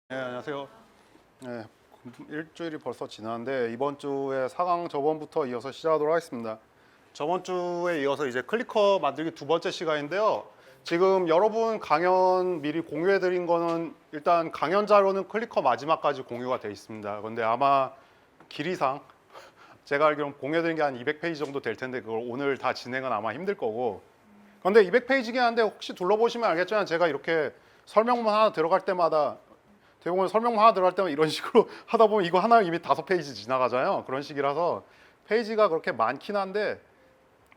네, 안녕하세요. 네, 일주일이 벌써 지났는데 이번 주에 4강 저번부터 이어서 시작하도록 하겠습니다. 저번 주에 이어서 이제 클리커 만들기 두 번째 시간인데요. 지금 여러분 강연 미리 공유해 드린 거는 일단 강연 자료는 클리커 마지막까지 공유가 돼 있습니다. 근데 아마 길이상 제가 알기로는 공유해 드린 게 한 200페이지 정도 될 텐데 그걸 오늘 다 진행은 아마 힘들 거고. 근데 200페이지긴 한데 혹시 둘러보시면 알겠지만 제가 이렇게 설명문 하나 들어갈 때마다 대부분 설명문 하나 들어갈 때만 이런 식으로 하다 보면 이거 하나 이미 5페이지 지나가잖아요. 그런 식이라서 페이지가 그렇게 많긴 한데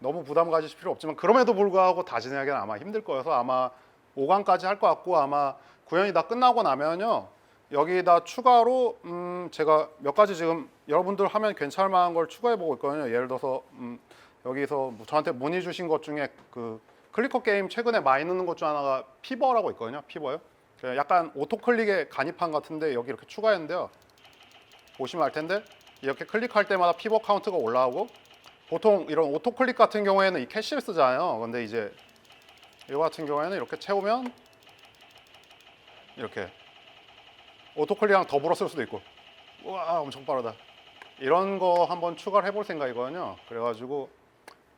너무 부담 가지실 필요 없지만 그럼에도 불구하고 다 진행하기는 아마 힘들 거여서 아마 5강까지 할 것 같고 아마 구현이 다 끝나고 나면요. 여기다 추가로 제가 몇 가지 지금 여러분들 하면 괜찮을 만한 걸 추가해 보고 있거든요. 예를 들어서 여기서 저한테 문의 주신 것 중에 그 클리커 게임 최근에 많이 넣는 것 중 하나가 피버라고 있거든요. 피버요. 약간 오토클릭의 간이판 같은데 여기 이렇게 추가했는데요. 보시면 알 텐데 이렇게 클릭할 때마다 피버 카운트가 올라오고 보통 이런 오토클릭 같은 경우에는 이 캐시를 쓰잖아요. 근데 이제 이거 같은 경우에는 이렇게 채우면 이렇게 오토클릭이랑 더불어 쓸 수도 있고 우와 엄청 빠르다. 이런 거 한번 추가를 해볼 생각이거든요. 그래가지고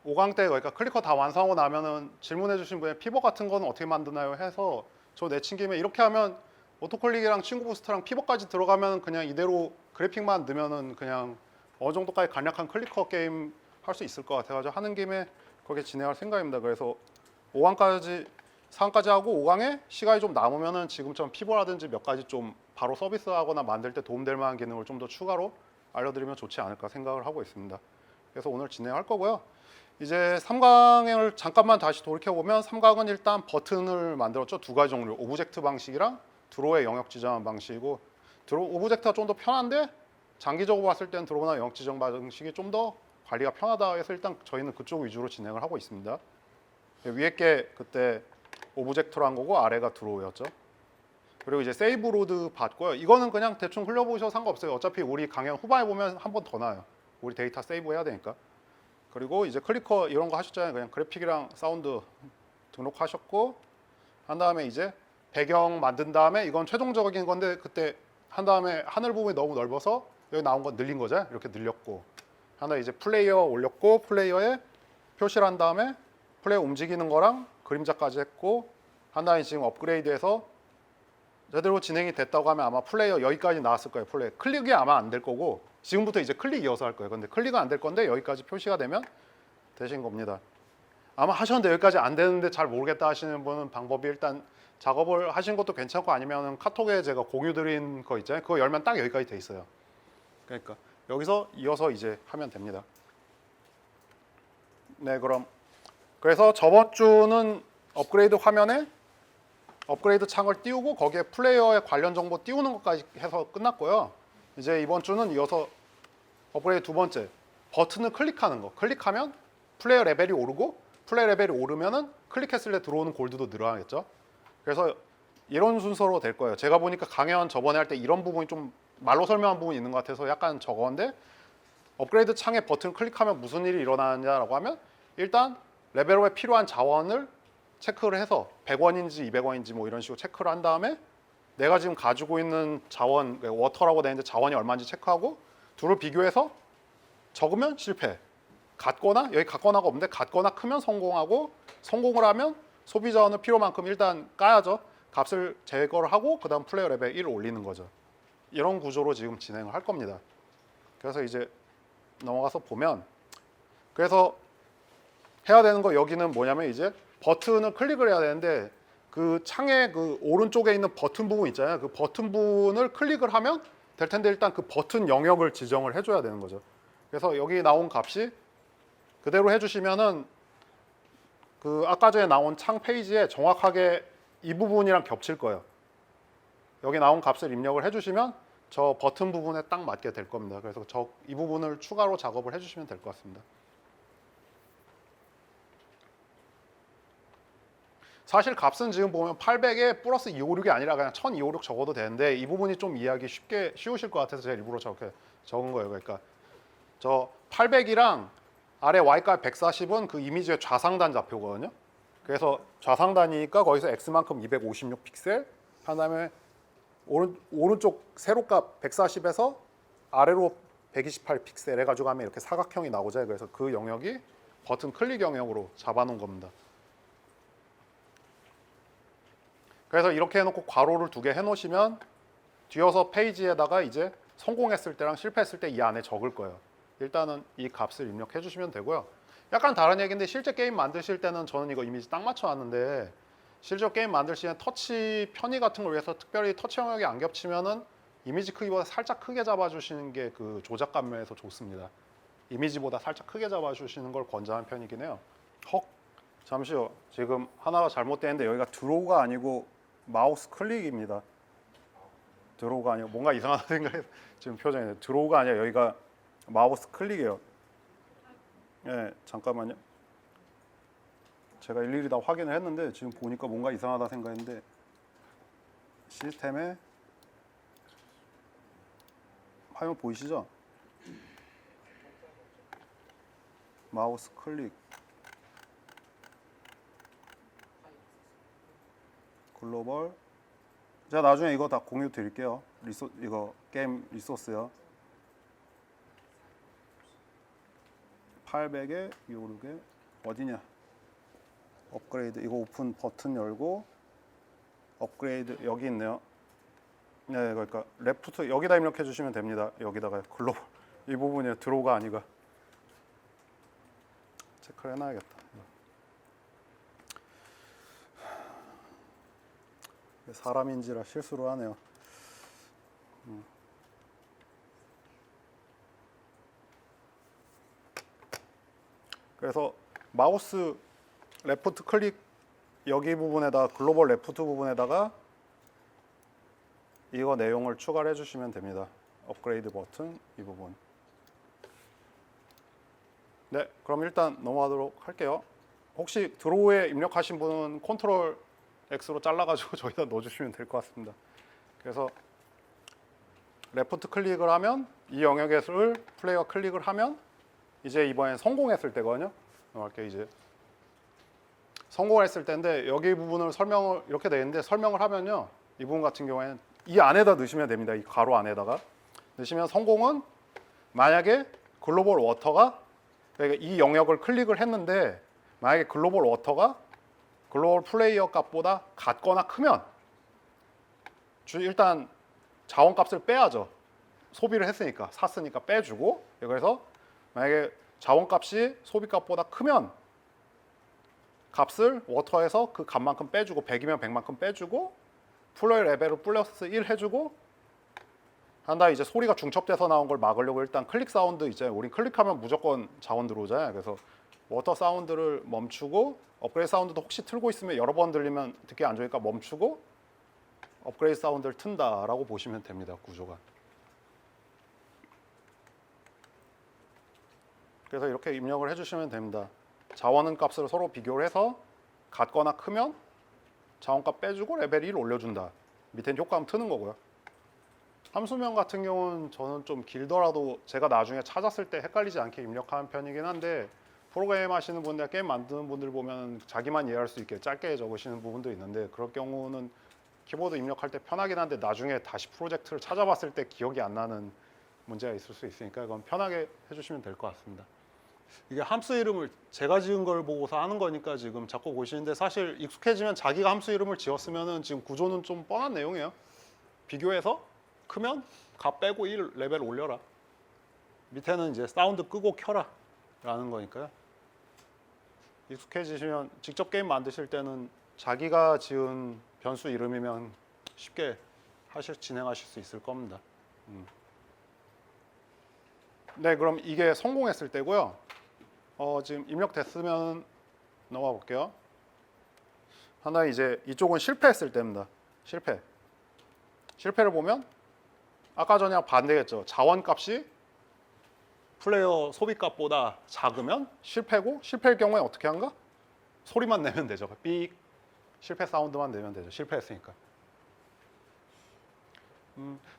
5강 때 그러니까 클리커 다 완성하고 나면은 질문해 주신 분의 피버 같은 거는 어떻게 만드나요 해서 저 내친 김에 이렇게 하면 오토클릭이랑 친구 부스트랑 피버까지 들어가면 그냥 이대로 그래픽만 넣으면은 그냥 어느 정도까지 간략한 클리커 게임 할 수 있을 것 같아가지고 하는 김에 그렇게 진행할 생각입니다. 그래서 5강까지 4강까지 하고 5강에 시간이 좀 남으면은 지금처럼 피버라든지 몇 가지 좀 바로 서비스하거나 만들 때 도움될 만한 기능을 좀 더 추가로 알려드리면 좋지 않을까 생각을 하고 있습니다. 그래서 오늘 진행할 거고요. 이제 3강을 잠깐만 다시 돌이켜보면 3강은 일단 버튼을 만들었죠. 두 가지 종류, 오브젝트 방식이랑 드로우의 영역 지정 방식이고 오브젝트가 좀 더 편한데 장기적으로 봤을 때는 드로우나 영역 지정 방식이 좀 더 관리가 편하다 해서 일단 저희는 그쪽 위주로 진행을 하고 있습니다. 위에 게 그때 오브젝트로 한 거고 아래가 드로우였죠. 그리고 이제 세이브 로드 받고요. 이거는 그냥 대충 흘려보셔도 상관없어요. 어차피 우리 강연 후반에 보면 한 번 더 나요. 우리 데이터 세이브 해야 되니까. 그리고 이제 클리커 이런 거 하셨잖아요. 그냥 그래픽이랑 사운드 등록하셨고 한 다음에 이제 배경 만든 다음에 이건 최종적인 건데 그때 한 다음에 하늘 부분이 너무 넓어서 여기 나온 건 늘린 거죠. 이렇게 늘렸고 하나 이제 플레이어 올렸고 플레이어에 표시를 한 다음에 플레이어 움직이는 거랑 그림자까지 했고 한 다음에 지금 업그레이드해서 제대로 진행이 됐다고 하면 아마 플레이어 여기까지 나왔을 거예요. 플레이어 클릭이 아마 안 될 거고 지금부터 이제 클릭 이어서 할 거예요. 근데 클릭은 안 될 건데 여기까지 표시가 되면 되신 겁니다. 아마 하셨는데 여기까지 안 되는데 잘 모르겠다 하시는 분은 방법이 일단 작업을 하신 것도 괜찮고 아니면 카톡에 제가 공유 드린 거 있잖아요. 그거 열면 딱 여기까지 돼 있어요. 그러니까 여기서 이어서 이제 하면 됩니다. 네, 그럼 그래서 저번 주는 업그레이드 화면에 업그레이드 창을 띄우고 거기에 플레이어에 관련 정보 띄우는 것까지 해서 끝났고요. 이제 이번 주는 이어서 업그레이드 두 번째 버튼을 클릭하는 거. 클릭하면 플레이어 레벨이 오르고 플레이어 레벨이 오르면은 클릭했을 때 들어오는 골드도 늘어나겠죠. 그래서 이런 순서로 될 거예요. 제가 보니까 강연 저번에 할 때 이런 부분이 좀 말로 설명한 부분이 있는 것 같아서 약간 적었는데 업그레이드 창에 버튼 클릭하면 무슨 일이 일어나느냐라고 하면 일단 레벨업에 필요한 자원을 체크를 해서 100원인지 200원인지 뭐 이런 식으로 체크를 한 다음에 내가 지금 가지고 있는 자원, 워터라고 되어 있는데 자원이 얼마인지 체크하고 둘을 비교해서 적으면 실패. 같거나 여기 같거나가 없는데 같거나 크면 성공하고 성공을 하면 소비 자원을 필요만큼 일단 까야죠. 값을 제거를 하고 그다음 플레이어 레벨 1을 올리는 거죠. 이런 구조로 지금 진행을 할 겁니다. 그래서 이제 넘어가서 보면 그래서 해야 되는 거 여기는 뭐냐면 이제 버튼을 클릭을 해야 되는데 그 창의 그 오른쪽에 있는 버튼 부분 있잖아요. 그 버튼 부분을 클릭을 하면 될 텐데 일단 그 버튼 영역을 지정을 해줘야 되는 거죠. 그래서 여기 나온 값이 그대로 해주시면은 그 아까 전에 나온 창 페이지에 정확하게 이 부분이랑 겹칠 거예요. 여기 나온 값을 입력을 해주시면 저 버튼 부분에 딱 맞게 될 겁니다. 그래서 이 부분을 추가로 작업을 해주시면 될 것 같습니다. 사실 값은 지금 보면 800에 플러스 256이 아니라 그냥 1256 적어도 되는데 이 부분이 좀 이해하기 쉬우실 것 같아서 제가 일부러 저렇게 적은 거예요. 그러니까 저 800이랑 아래 y값 140은 그 이미지의 좌상단 좌표거든요. 그래서 좌상단이니까 거기서 x만큼 256 픽셀 한 다음에 오른쪽 세로값 140에서 아래로 128 픽셀 해가지고 하면 이렇게 사각형이 나오죠. 그래서 그 영역이 버튼 클릭 영역으로 잡아놓은 겁니다. 그래서 이렇게 해놓고 괄호를 2개 해놓으시면 뒤어서 페이지에다가 이제 성공했을 때랑 실패했을 때 이 안에 적을 거예요. 일단은 이 값을 입력해 주시면 되고요. 약간 다른 얘기인데 실제 게임 만드실 때는 저는 이거 이미지 딱 맞춰놨는데 실제 게임 만들 시에 터치 편의 같은 걸 위해서 특별히 터치 영역이 안 겹치면은 이미지 크기보다 살짝 크게 잡아주시는 게 그 조작감 면에서 좋습니다. 이미지보다 살짝 크게 잡아주시는 걸 권장하는 편이긴 해요. 헉, 잠시요. 지금 하나가 잘못되는데 여기가 드로우가 아니고 마우스 클릭입니다. 드로우가 아니고 뭔가 이상하다 생각해서 지금 표정이 드로우가 아니라 여기가 마우스 클릭이에요. 네, 잠깐만요. 제가 일일이 다 확인을 했는데 지금 보니까 뭔가 이상하다 생각했는데 시스템에 화면 보이시죠? 마우스 클릭 글로벌 제가 나중에 이거 다 공유 드릴게요. 이거 게임 리소스요. 800에 요르게 어디냐? 업그레이드 이거 오픈 버튼 열고 업그레이드 여기 있네요. 네, 그러니까 레프트 여기다 입력해 주시면 됩니다. 여기다가 글로벌 이 부분이 드로우가 아니가 체크를 해놔야겠다. 사람인지라 실수로 하네요. 그래서 마우스 레프트 클릭 여기 부분에다 글로벌 레프트 부분에다가 이거 내용을 추가를 해주시면 됩니다. 업그레이드 버튼 이 부분. 네, 그럼 일단 넘어가도록 할게요. 혹시 드로우에 입력하신 분은 컨트롤 X로 잘라가지고 저기다 넣어주시면 될 것 같습니다. 그래서 레프트 클릭을 하면 이 영역을 플레이어 클릭을 하면 이제 이번엔 성공했을 때거든요. 이렇게 이제 성공을 했을 때인데 여기 부분을 설명을 이렇게 돼 있는데 설명을 하면요. 이 부분 같은 경우에는 이 안에다 넣으시면 됩니다. 이 가로 안에다가 넣으시면 성공은 만약에 글로벌 워터가 그러니까 이 영역을 클릭을 했는데 만약에 글로벌 워터가 글로벌 플레이어 값보다 같거나 크면 일단 자원값을 빼야죠. 소비를 했으니까 샀으니까 빼주고 그래서 만약에 자원값이 소비값보다 크면 값을 워터에서 그 값만큼 빼주고 100이면 100만큼 빼주고 플레이 레벨을 플러스 1 해주고 한다. 이제 소리가 중첩돼서 나온 걸 막으려고 일단 클릭 사운드 이제 우린 클릭하면 무조건 자원 들어오잖아요. 그래서 워터 사운드를 멈추고 업그레이드 사운드도 혹시 틀고 있으면 여러 번 들리면 듣기 안 좋으니까 멈추고 업그레이드 사운드를 튼다라고 보시면 됩니다. 구조가. 그래서 이렇게 입력을 해주시면 됩니다. 자원 값을 서로 비교를 해서 같거나 크면 자원값 빼주고 레벨 1 올려준다. 밑엔 효과음 트는 거고요. 함수명 같은 경우는 저는 좀 길더라도 제가 나중에 찾았을 때 헷갈리지 않게 입력하는 편이긴 한데 프로그램 하시는 분들, 게임 만드는 분들 보면 자기만 이해할 수 있게 짧게 적으시는 부분도 있는데 그럴 경우는 키보드 입력할 때 편하긴 한데 나중에 다시 프로젝트를 찾아봤을 때 기억이 안 나는 문제가 있을 수 있으니까 그건 편하게 해주시면 될 것 같습니다. 이게 함수 이름을 제가 지은 걸 보고서 하는 거니까 지금 자꾸 보시는데 사실 익숙해지면 자기가 함수 이름을 지었으면은 지금 구조는 좀 뻔한 내용이에요. 비교해서 크면 값 빼고 1 레벨 올려라. 밑에는 이제 사운드 끄고 켜라 라는 거니까요. 익숙해지시면 직접 게임 만드실 때는 자기가 지은 변수 이름이면 쉽게 진행하실 수 있을 겁니다. 네, 그럼 이게 성공했을 때고요. 지금 입력됐으면 넘어가 볼게요. 하나 이제 이쪽은 실패했을 때입니다. 실패를 보면 아까 전이랑 반대겠죠. 자원값이 플레이어 소비값보다 작으면 실패고 실패일 경우에 어떻게 한가? 소리만 내면 되죠. 삑 실패 사운드만 내면 되죠. 실패했으니까.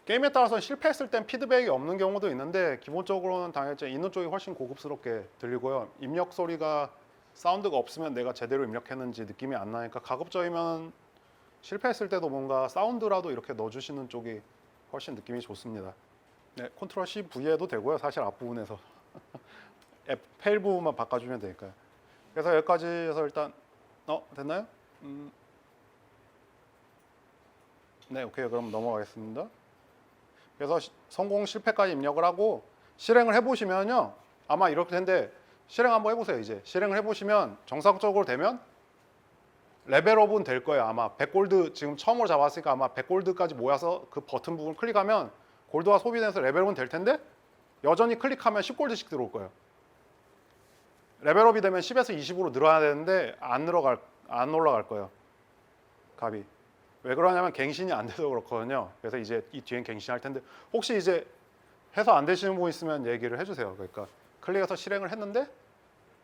게임에 따라서 실패했을 땐 피드백이 없는 경우도 있는데 기본적으로는 당연히 있는 쪽이 훨씬 고급스럽게 들리고요. 입력 소리가 사운드가 없으면 내가 제대로 입력했는지 느낌이 안 나니까 가급적이면 실패했을 때도 뭔가 사운드라도 이렇게 넣어주시는 쪽이 훨씬 느낌이 좋습니다. 네, 컨트롤 C, V 해도 되고요. 사실 앞부분에서 페일 부분만 바꿔주면 되니까요. 그래서 여기까지 해서 일단 됐나요? 네, 오케이. 그럼 넘어가겠습니다. 그래서 성공 실패까지 입력을 하고 실행을 해보시면요, 아마 이렇게 텐데 실행 한번 해보세요. 이제 실행을 해보시면 정상적으로 되면 레벨업은 될 거예요. 아마 100골드 지금 처음으로 잡았으니까 아마 100골드까지 모여서 그 버튼 부분 클릭하면 골드가 소비돼서 레벨업은 될 텐데 여전히 클릭하면 10골드씩 들어올 거예요. 레벨업이 되면 10에서 20으로 늘어야 되는데 안 올라갈 거예요. 값이. 왜 그러냐면 갱신이 안 돼서 그렇거든요. 그래서 이제 이 뒤엔 갱신할 텐데 혹시 이제 해서 안 되시는 분 있으면 얘기를 해주세요. 그러니까 클릭해서 실행을 했는데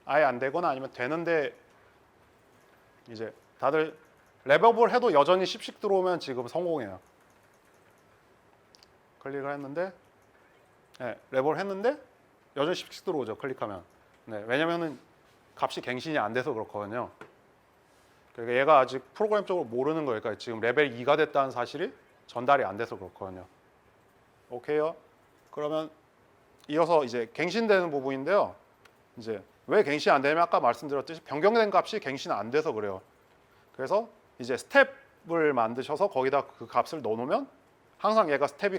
아예 안 되거나 아니면 되는데 이제 다들 레벨업을 해도 여전히 10씩 들어오면 지금 성공해요. 클릭을 했는데 네, 레벨을 했는데 여전히 10씩 들어오죠. 클릭하면. 네, 왜냐면은 값이 갱신이 안 돼서 그렇거든요. 그러니까 얘가 아직 프로그램적으로 모르는 거예요. 그러니까 지금 레벨 2가 됐다는 사실이 전달이 안 돼서 그렇거든요. 오케이요. 그러면 이어서 이제 갱신되는 부분인데요. 이제 왜 갱신 안 되냐면 아까 말씀드렸듯이 변경된 값이 갱신 안 돼서 그래요. 그래서 이제 스텝을 만드셔서 거기다 그 값을 넣어놓으면 항상 얘가 스텝이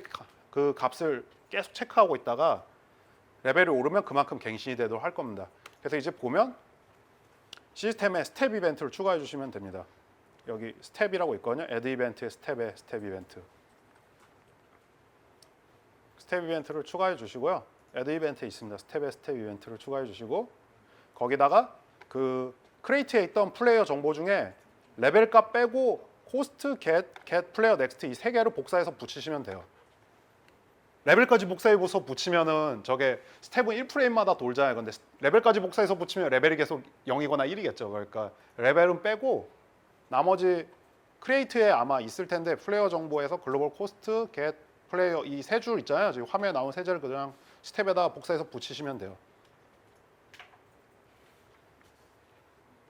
그 값을 계속 체크하고 있다가 레벨이 오르면 그만큼 갱신이 되도록 할 겁니다. 그래서 이제 보면 시스템에 스텝 이벤트를 추가해 주시면 됩니다. 여기 스텝이라고 있거든요. 애드 이벤트의 스텝에 스텝 이벤트. 스텝 이벤트를 추가해 주시고요. 애드 이벤트에 있습니다. 스텝에 스텝 이벤트를 추가해 주시고 거기다가 그 크레이트에 있던 플레이어 정보 중에 레벨 값 빼고 코스트, 겟 플레이어 넥스트 이 세 개를 복사해서 붙이시면 돼요. 레벨까지 복사해서 붙이면은 저게 스텝은 1프레임마다 돌잖아요. 근데 레벨까지 복사해서 붙이면 레벨이 계속 0이거나 1이겠죠. 그러니까 레벨은 빼고 나머지 크리에이트에 아마 있을 텐데 플레이어 정보에서 글로벌 코스트, 겟 플레이어 이 세 줄 있잖아요. 지금 화면에 나온 세 줄을 그냥 스텝에다 복사해서 붙이시면 돼요.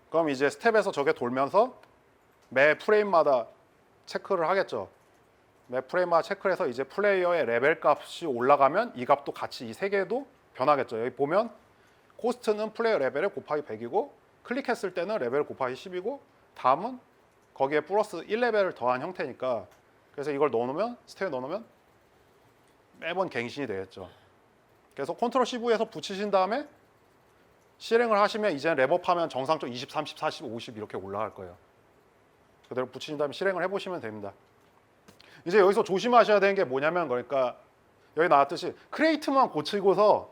그럼 이제 스텝에서 저게 돌면서 매 프레임마다 체크를 하겠죠. 매 프레임마다 체크를 해서 이제 플레이어의 레벨 값이 올라가면 이 값도 같이 이 세 개도 변하겠죠. 여기 보면 코스트는 플레이어 레벨에 곱하기 100이고 클릭했을 때는 레벨 곱하기 10이고 다음은 거기에 플러스 1레벨을 더한 형태니까 그래서 이걸 넣어놓으면 스텝에 넣어놓으면 매번 갱신이 되겠죠. 그래서 컨트롤 CV에서 붙이신 다음에 실행을 하시면 이제 랩업하면 정상적 20, 30, 40, 50 이렇게 올라갈 거예요. 그대로 붙이신 다음에 실행을 해보시면 됩니다. 이제 여기서 조심하셔야 되는 게 뭐냐면 그러니까 여기 나왔듯이 크리에이트만 고치고서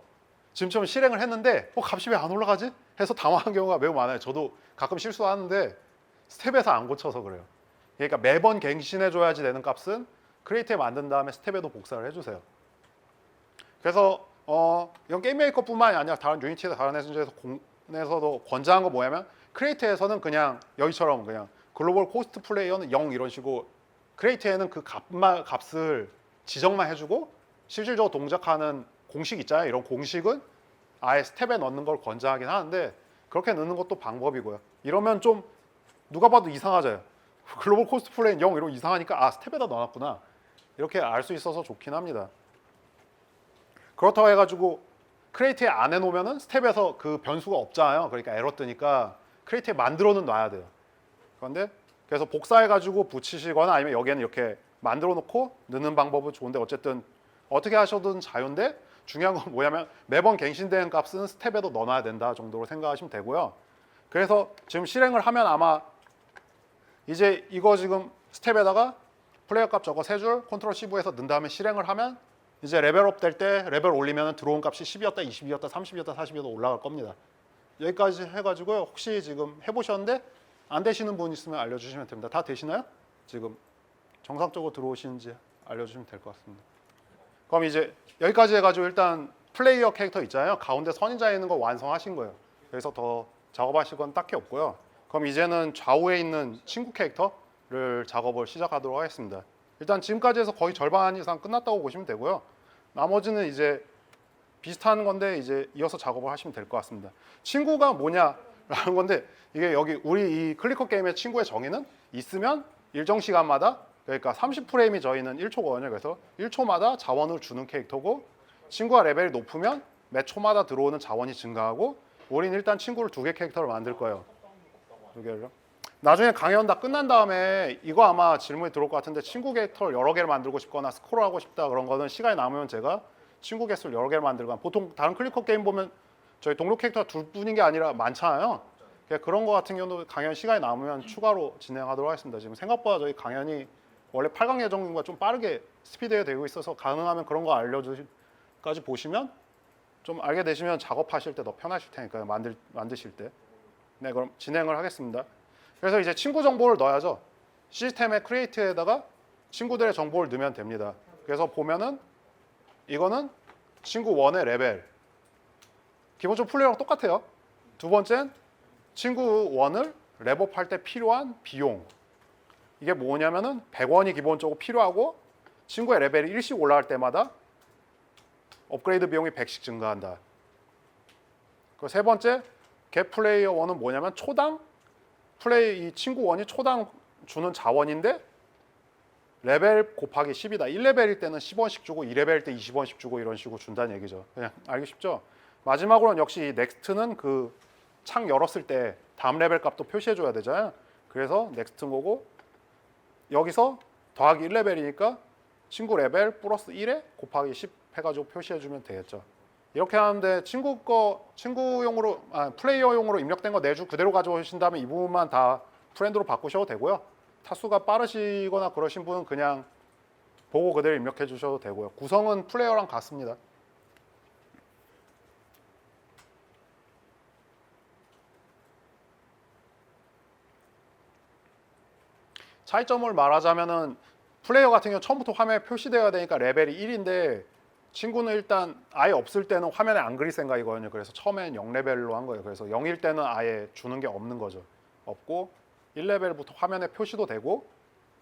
지금처럼 실행을 했는데 값이 왜 안 올라가지? 해서 당황한 경우가 매우 많아요. 저도 가끔 실수하는데 스텝에서 안 고쳐서 그래요. 그러니까 매번 갱신해줘야지 되는 값은 크리에이트에 만든 다음에 스텝에도 복사를 해주세요. 그래서 이건 게임메이커뿐만이 아니라 다른 유니티에서 다른 에서도 권장한 거 뭐냐면 크리에이트에서는 그냥 여기처럼 그냥 글로벌 코스트 플레이어는 0 이런 식으로 크리에이트에는 그 값을 지정만 해주고 실질적으로 동작하는 공식 있잖아요. 이런 공식은 아예 스텝에 넣는 걸 권장하긴 하는데 그렇게 넣는 것도 방법이고요. 이러면 좀 누가 봐도 이상하잖아요. 글로벌 코스트 플레이는 0 이러면 이상하니까 아 스텝에다 넣어놨구나. 이렇게 알 수 있어서 좋긴 합니다. 그렇다고 해가지고 크리에이트에 안 해놓으면은 스텝에서 그 변수가 없잖아요. 그러니까 에러 뜨니까 크리에이트에 만들어는 놔야 돼요. 그런데 그래서 복사해가지고 붙이시거나 아니면 여기에는 이렇게 만들어 놓고 넣는 방법은 좋은데 어쨌든 어떻게 하셔든 자유인데 중요한 건 뭐냐면 매번 갱신되는 값은 스텝에도 넣어놔야 된다 정도로 생각하시면 되고요. 그래서 지금 실행을 하면 아마 이제 이거 지금 스텝에다가 플레이어 값 저거 세 줄 컨트롤 C9에서 넣은 다음에 실행을 하면 이제 레벨업 될 때 레벨 올리면 들어온 값이 10이었다, 20이었다, 30이었다, 40이었다 올라갈 겁니다. 여기까지 해가지고요. 혹시 지금 해보셨는데 안 되시는 분 있으면 알려주시면 됩니다. 다 되시나요? 지금 정상적으로 들어오시는지 알려주시면 될 것 같습니다. 그럼 이제 여기까지 해가지고 일단 플레이어 캐릭터 있잖아요. 가운데 선인장에 있는 거 완성하신 거예요. 여기서 더 작업하실 건 딱히 없고요. 그럼 이제는 좌우에 있는 친구 캐릭터를 작업을 시작하도록 하겠습니다. 일단 지금까지 해서 거의 절반 이상 끝났다고 보시면 되고요. 나머지는 이제 비슷한 건데 이제 이어서 작업을 하시면 될 것 같습니다. 친구가 뭐냐라는 건데 이게 여기 우리 이 클리커 게임의 친구의 정의는 있으면 일정 시간마다 그러니까 30프레임이 저희는 1초거든요. 그래서 1초마다 자원을 주는 캐릭터고 친구가 레벨이 높으면 매 초마다 들어오는 자원이 증가하고 우린 일단 친구를 2개 캐릭터를 만들 거예요. 2개를요. 나중에 강연 다 끝난 다음에 이거 아마 질문이 들어올 것 같은데 친구 캐릭터를 여러 개를 만들고 싶거나 스크롤하고 싶다 그런 거는 시간이 남으면 제가 친구 개수를 여러 개를 만들거나 보통 다른 클리커 게임 보면 저희 동료 캐릭터가 2분인 게 아니라 많잖아요. 그런 거 같은 경우도 강연 시간이 남으면 추가로 진행하도록 하겠습니다. 지금 생각보다 저희 강연이 원래 8강 예정과 좀 빠르게 스피드가 되고 있어서 가능하면 그런 거 알려주시까지 보시면 좀 알게 되시면 작업하실 때 더 편하실 테니까요. 만드실 때. 네, 그럼 진행을 하겠습니다. 그래서 이제 친구 정보를 넣어야죠. 시스템의 크리에이트에다가 친구들의 정보를 넣으면 됩니다. 그래서 보면은 이거는 친구 1의 레벨. 기본적으로 플레이어랑 똑같아요. 두 번째는 친구 1을 랩업할 때 필요한 비용. 이게 뭐냐면은 100원이 기본적으로 필요하고 친구의 레벨이 1씩 올라갈 때마다 업그레이드 비용이 100씩 증가한다. 그 세 번째, 겟 플레이어 1은 뭐냐면 초당 이 친구 1이 초당 주는 자원인데 레벨 곱하기 10이다. 1레벨일 때는 10원씩 주고 2레벨일 때 20원씩 주고 이런 식으로 준다는 얘기죠. 그냥 알기 쉽죠? 마지막으로는 역시 넥스트는 그 창 열었을 때 다음 레벨 값도 표시해 줘야 되잖아요. 그래서 넥스트인 거고 여기서 더하기 1레벨이니까 친구 레벨 플러스 1에 곱하기 10 해가지고 표시해 주면 되겠죠. 이렇게 하는데 친구용으로 플레이어용으로 입력된 거 내주 그대로 가져오신 다음에 이 부분만 다 프렌드로 바꾸셔도 되고요. 타수가 빠르시거나 그러신 분은 그냥 보고 그대로 입력해 주셔도 되고요. 구성은 플레이어랑 같습니다. 차이점을 말하자면은 플레이어 같은 경우 처음부터 화면에 표시되어야 되니까 레벨이 1인데 친구는 일단 아예 없을 때는 화면에 안 그릴 생각이거든요. 그래서 처음엔 0레벨로 한 거예요. 그래서 0일 때는 아예 주는 게 없는 거죠. 없고 1레벨부터 화면에 표시도 되고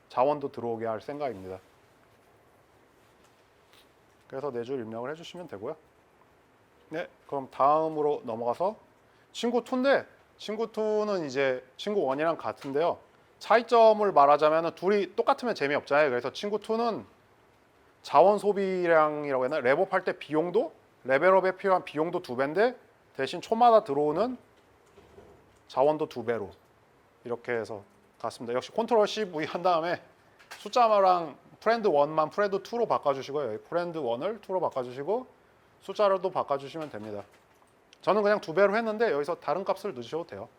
자원도 들어오게 할 생각입니다. 그래서 4줄 입력을 해주시면 되고요. 네, 그럼 다음으로 넘어가서 친구 2인데 친구 2는 이제 친구 1이랑 같은데요. 차이점을 말하자면 둘이 똑같으면 재미없잖아요. 그래서 친구 2는 자원 소비량이라고 했나? 랩업할 때 비용도 레벨업에 필요한 비용도 2배인데 대신 초마다 들어오는 자원도 2배로 이렇게 해서 갔습니다. 역시 컨트롤 CV 한 다음에 숫자랑 프렌드 1만 프렌드 2로 바꿔주시고요. 여기 프렌드 1을 2로 바꿔주시고 숫자로도 바꿔주시면 됩니다. 저는 그냥 2배로 했는데 여기서 다른 값을 넣으셔도 돼요.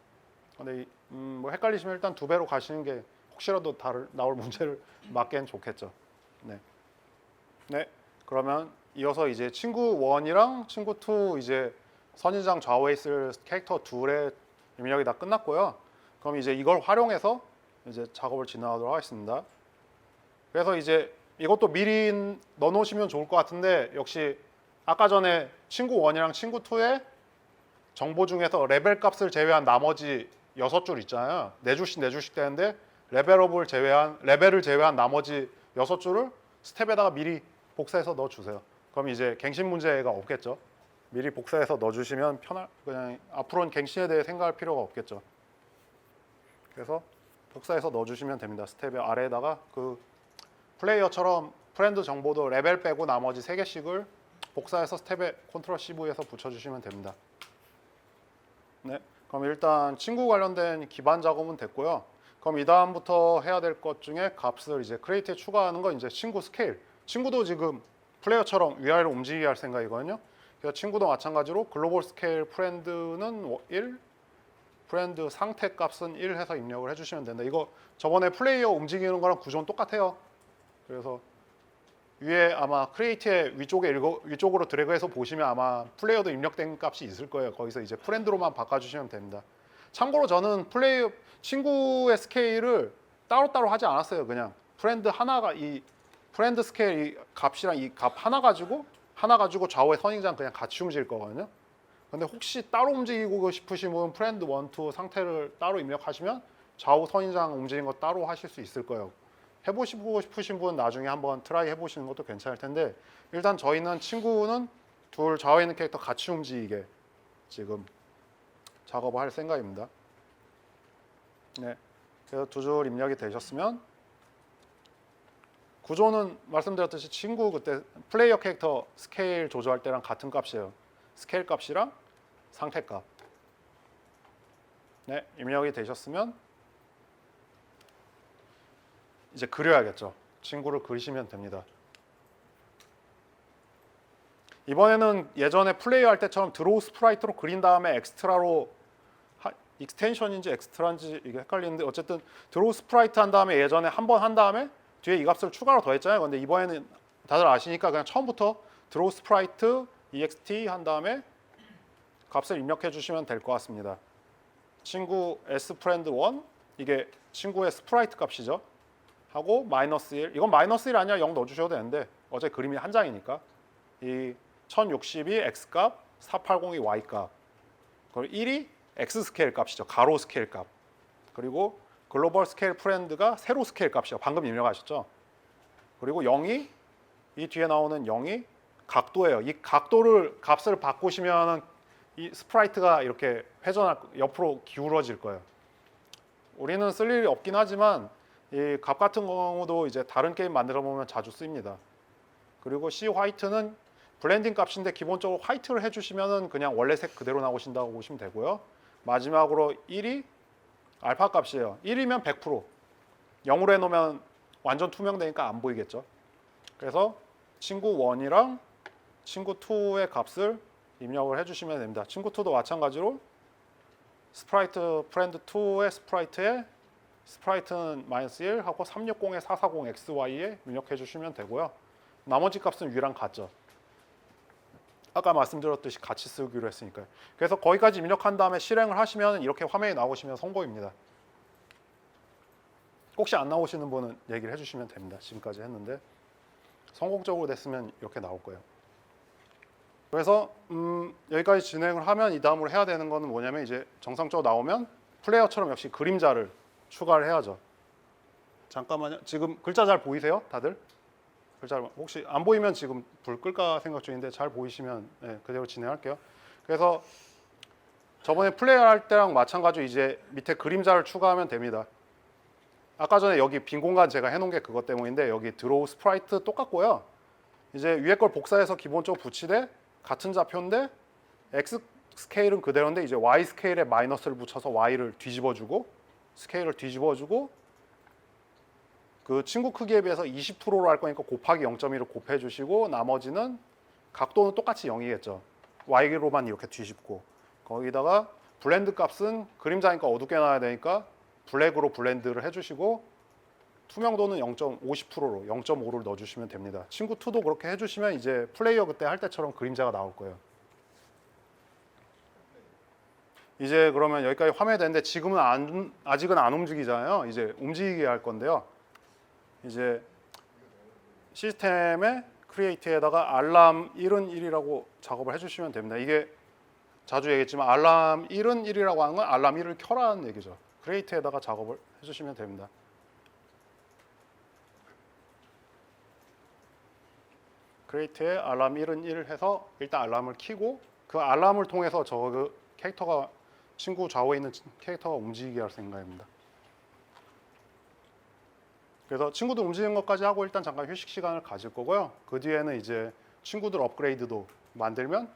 근데 뭐 헷갈리시면 일단 2배로 가시는 게 혹시라도 나올 문제를 막기엔 좋겠죠. 네. 네. 그러면 이어서 이제 친구 1이랑 친구 2 이제 선인장 좌우에 있을 캐릭터 둘의 입력이 다 끝났고요. 그럼 이제 이걸 활용해서 이제 작업을 진행하도록 하겠습니다. 그래서 이제 이것도 미리 넣어 놓으시면 좋을 것 같은데 역시 아까 전에 친구 1이랑 친구 2의 정보 중에서 레벨 값을 제외한 나머지 6줄 있잖아요. 4줄씩 되는데 레벨을 제외한 나머지 6줄을 스텝에다가 미리 복사해서 넣어 주세요. 그럼 이제 갱신 문제가 없겠죠. 미리 복사해서 넣어 주시면 그냥 앞으로는 갱신에 대해 생각할 필요가 없겠죠. 그래서 복사해서 넣어 주시면 됩니다. 스텝의 아래에다가 그 플레이어처럼 프렌드 정보도 레벨 빼고 나머지 3개씩을 복사해서 스텝에 컨트롤 CV에서 붙여 주시면 됩니다. 네. 그럼 일단 친구 관련된 기반 작업은 됐고요. 그럼 이 다음부터 해야 될 것 중에 값을 이제 크리에이트에 추가하는 건 이제 친구 스케일. 친구도 지금 플레이어처럼 위아래로 움직이게 할 생각이거든요. 그래서 친구도 마찬가지로 글로벌 스케일 프렌드는 1, 프렌드 상태 값은 1 해서 입력을 해주시면 된다. 이거 저번에 플레이어 움직이는 거랑 구조는 똑같아요. 그래서 위에 아마 크리에이트의 위쪽으로 드래그해서 보시면 아마 플레이어도 입력된 값이 있을 거예요. 거기서 이제 프렌드로만 바꿔주시면 됩니다. 참고로 저는 친구의 스케일을 따로따로 하지 않았어요. 그냥 프렌드 스케일 이 값이랑 이 값 하나 가지고 좌우의 선인장 그냥 같이 움직일 거거든요. 근데 혹시 따로 움직이고 싶으신 분은 프렌드 1, 2 상태를 따로 입력하시면 좌우 선인장 움직이는 거 따로 하실 수 있을 거예요. 해보시고 싶으신 분은 나중에 한번 트라이 해보시는 것도 괜찮을 텐데 일단 저희는 친구는 둘 좌우에 있는 캐릭터 같이 움직이게 지금 작업을 할 생각입니다. 네, 그래서 2줄 입력이 되셨으면 구조는 말씀드렸듯이 친구 그때 플레이어 캐릭터 스케일 조절할 때랑 같은 값이에요. 스케일 값이랑 상태 값. 네, 입력이 되셨으면 이제 그려야겠죠. 친구를 그리시면 됩니다. 이번에는 예전에 플레이어 할 때처럼 드로우 스프라이트로 그린 다음에 엑스트라로 익스텐션인지 엑스트라인지 이게 헷갈리는데 어쨌든 드로우 스프라이트 한 다음에 예전에 한 번 한 다음에 뒤에 이 값을 추가로 더했잖아요. 근데 이번에는 다들 아시니까 그냥 처음부터 드로우 스프라이트 ext 한 다음에 값을 입력해 주시면 될 것 같습니다. 친구 sFriend1 이게 친구의 스프라이트 값이죠. 하고 -1 이건 -1 아니야 0 넣어주셔도 되는데 어제 그림이 한 장이니까 이 1060이 x 값, 4802 y 값 그리고 1이 x 스케일 값이죠. 가로 스케일 값 그리고 글로벌 스케일 프렌드가 세로 스케일 값이죠. 방금 입력하셨죠. 그리고 0이 이 뒤에 나오는 0이 각도예요. 이 각도를 값을 바꾸시면 이 스프라이트가 이렇게 회전할 옆으로 기울어질 거예요. 우리는 쓸 일이 없긴 하지만 이 값 같은 경우도 이제 다른 게임 만들어 보면 자주 쓰입니다. 그리고 C 화이트는 블렌딩 값인데 기본적으로 화이트를 해주시면은 그냥 원래 색 그대로 나오신다고 보시면 되고요. 마지막으로 1이 알파 값이에요. 1이면 100%, 0으로 해놓으면 완전 투명되니까 안 보이겠죠. 그래서 친구 1이랑 친구 2의 값을 입력을 해주시면 됩니다. 친구 2도 마찬가지로 스프라이트 프렌드 2의 스프라이트에 스프라이트는 -1 하고 360에 440 XY에 입력해 주시면 되고요. 나머지 값은 위랑 같죠. 아까 말씀드렸듯이 같이 쓰기로 했으니까요. 그래서 거기까지 입력한 다음에 실행을 하시면 이렇게 화면이 나오시면 성공입니다. 혹시 안 나오시는 분은 얘기를 해주시면 됩니다. 지금까지 했는데 성공적으로 됐으면 이렇게 나올 거예요. 그래서 여기까지 진행을 하면 이 다음으로 해야 되는 거는 뭐냐면 이제 정상적으로 나오면 플레이어처럼 역시 그림자를 추가를 해야죠. 잠깐만요. 지금 글자 잘 보이세요? 다들? 글자 혹시 안 보이면 지금 불 끌까 생각 중인데 잘 보이시면 네, 그대로 진행할게요. 그래서 저번에 플레이어 할 때랑 마찬가지로 이제 밑에 그림자를 추가하면 됩니다. 아까 전에 여기 빈 공간 제가 해놓은 게 그것 때문인데 여기 드로우 스프라이트 똑같고요. 이제 위에 걸 복사해서 기본적으로 붙이되 같은 좌표인데 x 스케일은 그대로인데 이제 y 스케일에 마이너스를 붙여서 y를 뒤집어주고 스케일을 뒤집어주고 그 친구 크기에 비해서 20%로 할 거니까 곱하기 0.1을 곱해 주시고 나머지는 각도는 똑같이 0이겠죠. y로만 이렇게 뒤집고 거기다가 블렌드 값은 그림자니까 어둡게 놔야 되니까 블랙으로 블렌드를 해주시고 투명도는 0.50%로 0.5를 넣어주시면 됩니다. 친구 2도 그렇게 해주시면 이제 플레이어 그때 할 때처럼 그림자가 나올 거예요. 이제 그러면 여기까지 화면이 되는데 지금은 아직은 안 움직이잖아요. 이제 움직이게 할 건데요. 이제 시스템의 크리에이트에다가 알람 1은 1이라고 작업을 해주시면 됩니다. 이게 자주 얘기했지만 알람 1은 1이라고 하는 건 알람 1을 켜라는 얘기죠. 크리에이트에다가 작업을 해주시면 됩니다. 크리에이트에 알람 1은 1을 해서 일단 알람을 켜고 그 알람을 통해서 저 캐릭터가 친구 좌우에 있는 캐릭터가 움직이게 할 생각입니다. 그래서 친구들 움직이는 것까지 하고 일단 잠깐 휴식 시간을 가질 거고요. 그 뒤에는 이제 친구들 업그레이드도 만들면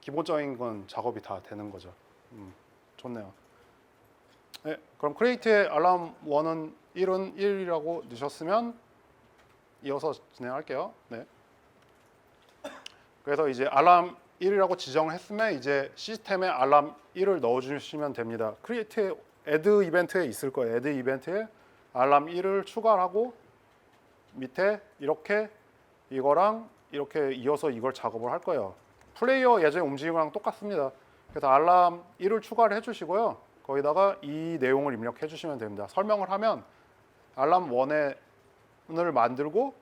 기본적인 건 작업이 다 되는 거죠. 좋네요. 네, 그럼 크리에이트에 알람 1은 1은 1이라고 넣으셨으면 이어서 진행할게요. 네. 그래서 이제 알람 1이라고 지정을 했으면 이제 시스템에 알람 1을 넣어주시면 됩니다. 크리에이트 애드 이벤트에 있을 거예요. 애드 이벤트에 알람 1을 추가하고 밑에 이렇게 이거랑 이렇게 이어서 이걸 작업을 할 거예요. 플레이어 예전에 움직임이랑 똑같습니다. 그래서 알람 1을 추가를 해주시고요. 거기다가 이 내용을 입력해 주시면 됩니다. 설명을 하면 알람 1을 만들고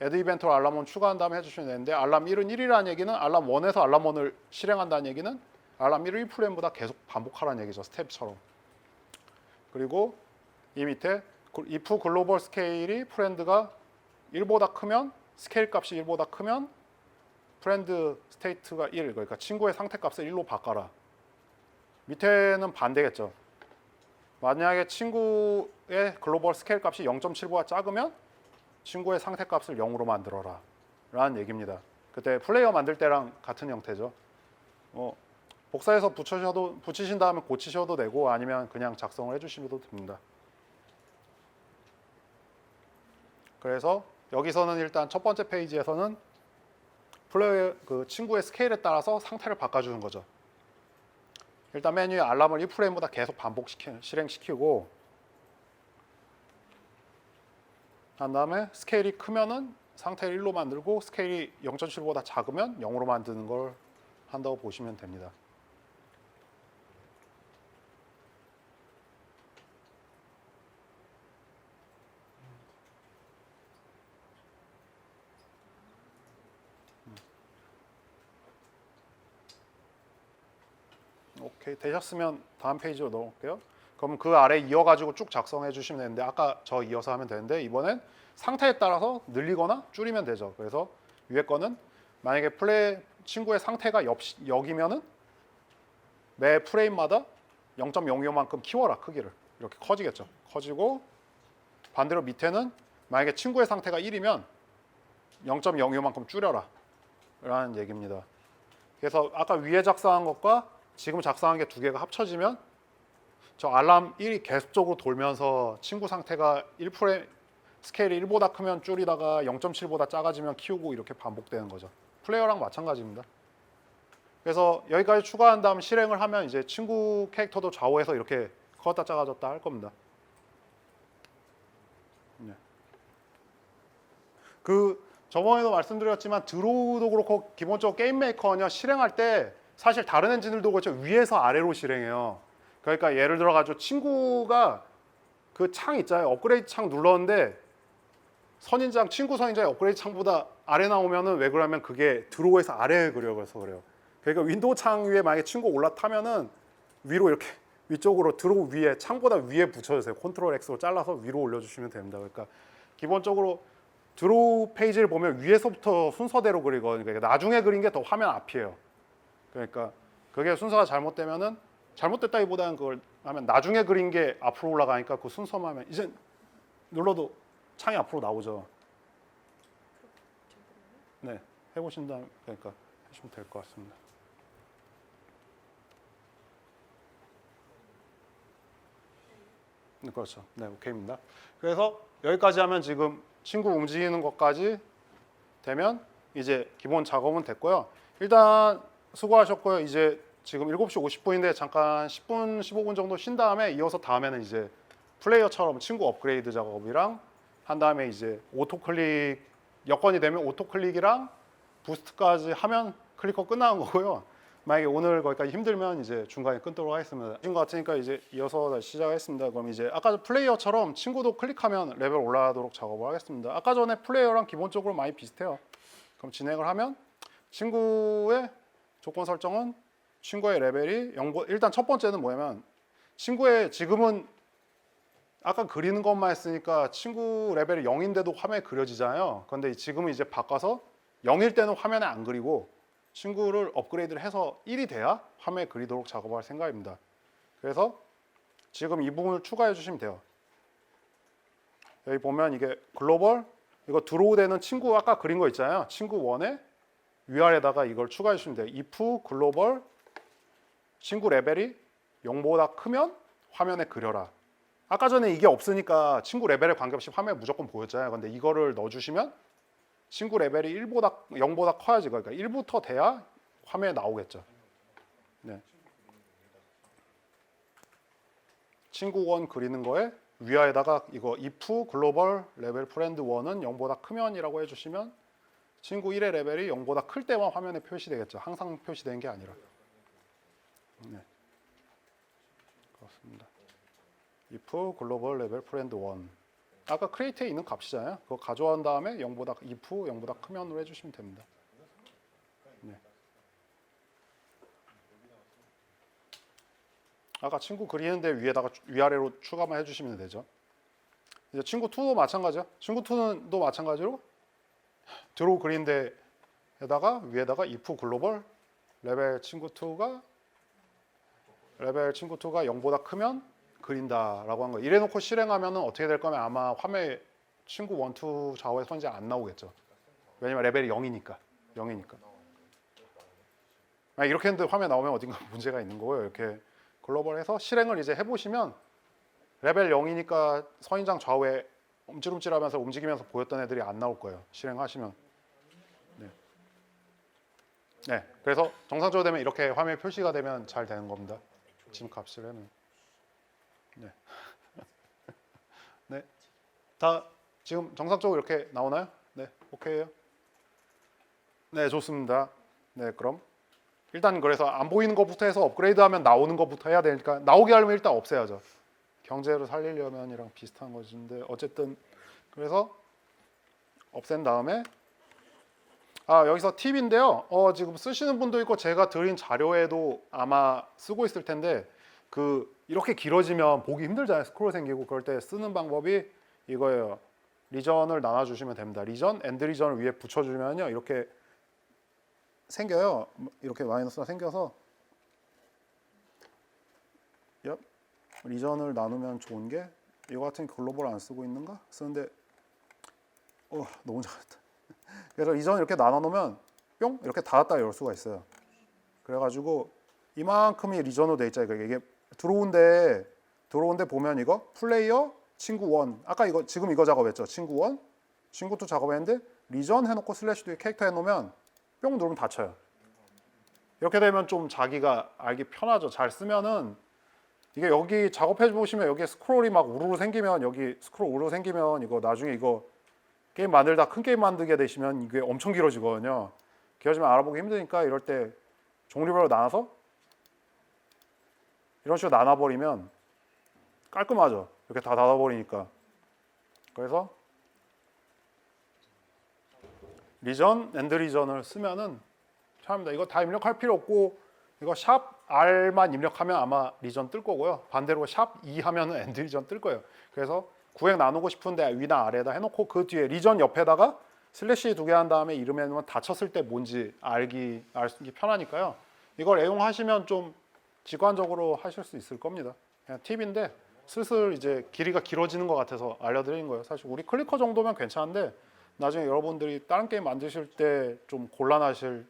애드 이벤트로 알람 1 추가한 다음에 해주시면 되는데 알람 1은 1이라는 얘기는 알람 1에서 알람 1을 실행한다는 얘기는 알람 1을 1프레임보다 계속 반복하라는 얘기죠. 스텝처럼. 그리고 이 밑에 if 글로벌 스케일이 프렌드가 1보다 크면 스케일 값이 1보다 크면 프렌드 스테이트가 1 그러니까 친구의 상태 값을 1로 바꿔라. 밑에는 반대겠죠. 만약에 친구의 글로벌 스케일 값이 0.7보다 작으면 친구의 상태 값을 0으로 만들어라 라는 얘기입니다. 그때 플레이어 만들 때랑 같은 형태죠. 복사해서 붙이신 다음에 고치셔도 되고 아니면 그냥 작성을 해주시면 됩니다. 그래서 여기서는 일단 첫 번째 페이지에서는 플레이어 그 친구의 스케일에 따라서 상태를 바꿔주는 거죠. 일단 메뉴에 알람을 1프레임보다 계속 실행시키고 한 다음에 스케일이 크면은 상태를 1로 만들고 스케일이 0.7보다 작으면 0으로 만드는 걸 한다고 보시면 됩니다. 오케이, 되셨으면 다음 페이지로 넘어갈게요. 그럼 그 아래 이어가지고 쭉 작성해 주시면 되는데 아까 저 이어서 하면 되는데 이번엔 상태에 따라서 늘리거나 줄이면 되죠. 그래서 위에 거는 만약에 친구의 상태가 여기면은 매 프레임마다 0.05만큼 키워라. 크기를 이렇게 커지겠죠. 커지고 반대로 밑에는 만약에 친구의 상태가 1이면 0.05만큼 줄여라 라는 얘기입니다. 그래서 아까 위에 작성한 것과 지금 작성한 게 두 개가 합쳐지면 저 알람 1이 계속적으로 돌면서 친구 상태가 1프레임 스케일이 1보다 크면 줄이다가 0.7보다 작아지면 키우고 이렇게 반복되는 거죠. 플레이어랑 마찬가지입니다. 그래서 여기까지 추가한 다음 실행을 하면 이제 친구 캐릭터도 좌우에서 이렇게 커졌다 작아졌다 할 겁니다. 네. 저번에도 말씀드렸지만 드로우도 그렇고 기본적으로 게임 메이커는요 실행할 때 사실 다른 엔진들도 그렇죠 위에서 아래로 실행해요. 그러니까 예를 들어 가지고 친구가 그 창 있잖아요. 업그레이드 창 눌렀는데 친구 선인장의 업그레이드 창보다 아래 나오면은 왜 그러냐면 그게 드로우에서 아래에 그려서 그래요. 그러니까 윈도우 창 위에 만약에 친구 올라타면은 위로 이렇게 위쪽으로 드로우 위에 창보다 위에 붙여주세요. 컨트롤 X로 잘라서 위로 올려주시면 됩니다. 그러니까 기본적으로 드로우 페이지를 보면 위에서부터 순서대로 그리거든요. 그러니까 나중에 그린 게 더 화면 앞이에요. 그러니까 그게 순서가 잘못되면은 잘못됐다기보다는 그걸 하면 나중에 그린 게 앞으로 올라가니까 그 순서만 하면 이제 눌러도 창이 앞으로 나오죠. 네, 해보신 다음에 그러니까 하시면 될 것 같습니다. 그렇죠. 네, 오케이입니다. 그래서 여기까지 하면 지금 친구 움직이는 것까지 되면 이제 기본 작업은 됐고요. 일단 수고하셨고요. 이제 지금 7시 50분인데 잠깐 10분, 15분 정도 쉰 다음에 이어서 다음에는 이제 플레이어처럼 친구 업그레이드 작업이랑 한 다음에 이제 오토클릭 여건이 되면 오토클릭이랑 부스트까지 하면 클리커 끝나는 거고요. 만약에 오늘 거기까지 힘들면 이제 중간에 끊도록 하겠습니다. 하신 것 같으니까 이제 이어서 다시 시작하겠습니다. 그럼 이제 아까 플레이어처럼 친구도 클릭하면 레벨 올라가도록 작업을 하겠습니다. 아까 전에 플레이어랑 기본적으로 많이 비슷해요. 그럼 진행을 하면 친구의 조건 설정은 친구의 레벨이 0보 일단 첫 번째는 뭐냐면 친구의 지금은 아까 그리는 것만 했으니까 친구 레벨이 0인데도 화면에 그려지잖아요. 그런데 지금은 이제 바꿔서 0일 때는 화면에 안 그리고 친구를 업그레이드를 해서 1이 돼야 화면에 그리도록 작업할 생각입니다. 그래서 지금 이 부분을 추가해 주시면 돼요. 여기 보면 이게 글로벌 이거 드로우 되는 친구 아까 그린 거 있잖아요. 친구 1에 위아래다가 이걸 추가해 주시면 돼요. if 글로벌 친구 레벨이 0보다 크면 화면에 그려라. 아까 전에 이게 없으니까 친구 레벨에 관계없이 화면에 무조건 보였잖아요. 근데 이거를 넣어주시면 친구 레벨이 0보다 커야지. 그러니까 1부터 돼야 화면에 나오겠죠. 네. 친구 1 그리는 거에 위아에다가 이거 if 글로벌 레벨 프렌드 1은 0보다 크면이라고 해주시면 친구 1의 레벨이 0보다 클 때만 화면에 표시되겠죠. 항상 표시되는 게 아니라. 네. 그렇습니다. if 글로벌 레벨 프렌드 1 아까 크리에이트에 있는 값이잖아요. 그거 가져온 다음에 if 0보다 크면으로 해주시면 됩니다. 네. 아까 친구 그리는데 위에다가 위아래로 추가만 해주시면 되죠. 이제 친구 2도 마찬가지죠. 친구 2도 마찬가지로 드로우 그린데에다가 위에다가 if 글로벌 레벨 친구 2가 0보다 크면 그린다라고 한 거예요. 이래놓고 실행하면은 어떻게 될 거면 아마 화면에 친구 1, 2 좌우의 선지자 안 나오겠죠. 왜냐면 레벨이 0이니까. 0이니까. 이렇게 했는데 화면 나오면 어딘가 문제가 있는 거예요. 이렇게 글로벌해서 실행을 이제 해보시면 레벨 0이니까 선인장 좌우에 움찔움찔하면서 움직이면서 보였던 애들이 안 나올 거예요. 실행하시면. 네. 네. 그래서 정상적으로 되면 이렇게 화면에 표시가 되면 잘 되는 겁니다. 지금 값을 하면. 네. 네. 다 지금 정상적으로 이렇게 나오나요? 네. 오케이요. 네, 좋습니다. 네, 그럼 일단 그래서 안 보이는 것부터 해서 업그레이드하면 나오는 것부터 해야 되니까 나오게 하려면 일단 없애야죠. 경제를 살리려면이랑 비슷한 것인데 어쨌든 그래서 없앤 다음에 여기서 팁인데요. 지금 쓰시는 분도 있고 제가 드린 자료에도 아마 쓰고 있을 텐데 이렇게 길어지면 보기 힘들잖아요. 스크롤 생기고 그럴 때 쓰는 방법이 이거예요. 리전을 나눠주시면 됩니다. 리전, 엔드 리전을 위에 붙여주면요 이렇게 생겨요. 이렇게 마이너스가 생겨서 리전을 나누면 좋은 게 이거 같은 글로벌 안 쓰고 있는가? 쓰는데 너무 잘했다. 그래서 리전 이렇게 나눠 놓으면 뿅 이렇게 닫았다 열 수가 있어요. 그래가지고 이만큼이 리전으로 돼 있죠. 이게 들어온데 보면 이거 플레이어 친구 1 아까 이거 지금 이거 작업했죠. 친구 1 친구 2 작업했는데 리전 해놓고 슬래시 뒤에 캐릭터 해놓으면 뿅 누르면 닫혀요. 이렇게 되면 좀 자기가 알기 편하죠. 잘 쓰면은 이게 여기 작업해 보시면 여기 스크롤이 막 우르르 생기면 여기 스크롤 우르르 생기면 이거 나중에 이거 게임 만들다 큰 게임 만들게 되시면 이게 엄청 길어지거든요. 길어지면 알아보기 힘드니까 이럴 때 종류별로 나눠서 이런 식으로 나눠버리면 깔끔하죠. 이렇게 다 닫아버리니까. 그래서 리전, 엔드 리전을 쓰면은 편합니다. 이거 다 입력할 필요 없고 이거 샵 R만 입력하면 아마 리전 뜰 거고요. 반대로 샵 E 하면은 엔드 리전 뜰 거예요. 그래서 구획 나누고 싶은데 위나 아래에다 해놓고 그 뒤에 리전 옆에다가 슬래시 2개 한 다음에 이름 해놓으면 닫혔을 때 뭔지 알기 편하니까요. 이걸 애용하시면 좀 직관적으로 하실 수 있을 겁니다. 그냥 팁인데 슬슬 이제 길이가 길어지는 것 같아서 알려드리는 거예요. 사실 우리 클리커 정도면 괜찮은데 나중에 여러분들이 다른 게임 만드실 때 좀 곤란하실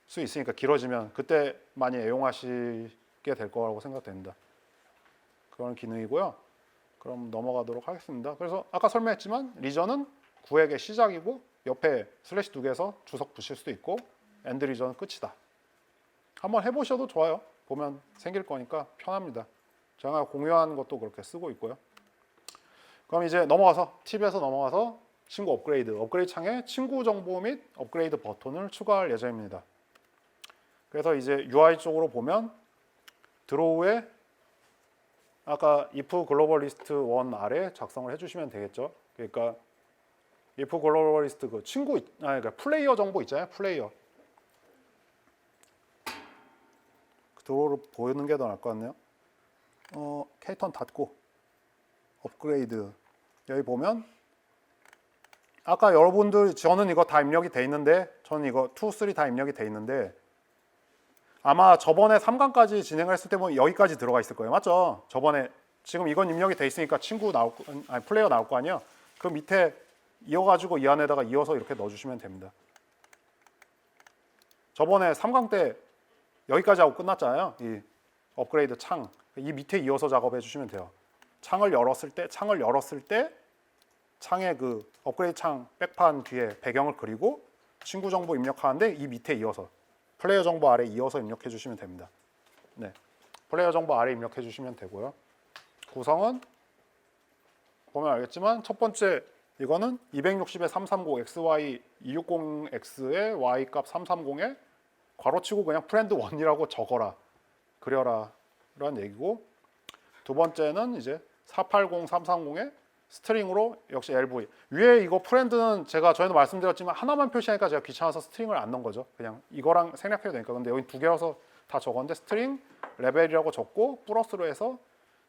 수 있으니까 길어지면 그때 많이 애용하시게 될 거라고 생각됩니다. 그런 기능이고요. 그럼 넘어가도록 하겠습니다. 그래서 아까 설명했지만 리전은 구획의 시작이고 옆에 슬래시 2개에서 주석 붙일 수도 있고 엔드 리전은 끝이다. 한번 해보셔도 좋아요. 보면 생길 거니까 편합니다. 제가 공유한 것도 그렇게 쓰고 있고요. 그럼 이제 넘어가서 팁에서 넘어가서 친구 업그레이드 창에 친구 정보 및 업그레이드 버튼을 추가할 예정입니다. 그래서 이제 UI 쪽으로 보면 드로우에 아까 if 글로벌 리스트 1 아래 작성을 해주시면 되겠죠. 그러니까 if 글로벌 리스트 그 친구 그러니까 플레이어 정보 있잖아요. 플레이어 드로우를 보이는 게 더 나을 것 같네요. 캐릭터는 닫고 업그레이드 여기 보면 아까 여러분들 저는 이거 다 입력이 돼 있는데 저는 이거 2, 3 다 입력이 돼 있는데 아마 저번에 3강까지 진행을 했을 때 보면 여기까지 들어가 있을 거예요. 맞죠? 저번에 지금 이건 입력이 돼 있으니까 친구 나올 플레이어 나올 거 아니에요. 그 밑에 이어가지고 이 안에다가 이어서 이렇게 넣어주시면 됩니다. 저번에 3강 때 여기까지 하고 끝났잖아요. 이 업그레이드 창. 이 밑에 이어서 작업해 주시면 돼요. 창을 열었을 때 창의 그 업그레이드 창 백판 뒤에 배경을 그리고 친구 정보 입력하는데 이 밑에 이어서 플레이어 정보 아래 이어서 입력해 주시면 됩니다. 네, 플레이어 정보 아래 입력해 주시면 되고요. 구성은 보면 알겠지만 첫 번째 이거는 260에 330 XY 260X의 Y 값 330에 괄호치고 그냥 프렌드 1이라고 적어라 그려라 라는 얘기고 두 번째는 이제 480 330에 스트링으로 역시 LV 위에 이거 프렌드는 저희도 말씀드렸지만 하나만 표시하니까 제가 귀찮아서 스트링을 안 넣은 거죠. 그냥 이거랑 생략해도 되니까. 근데 여기 두 개라서 다 적었는데 스트링 레벨이라고 적고 플러스로 해서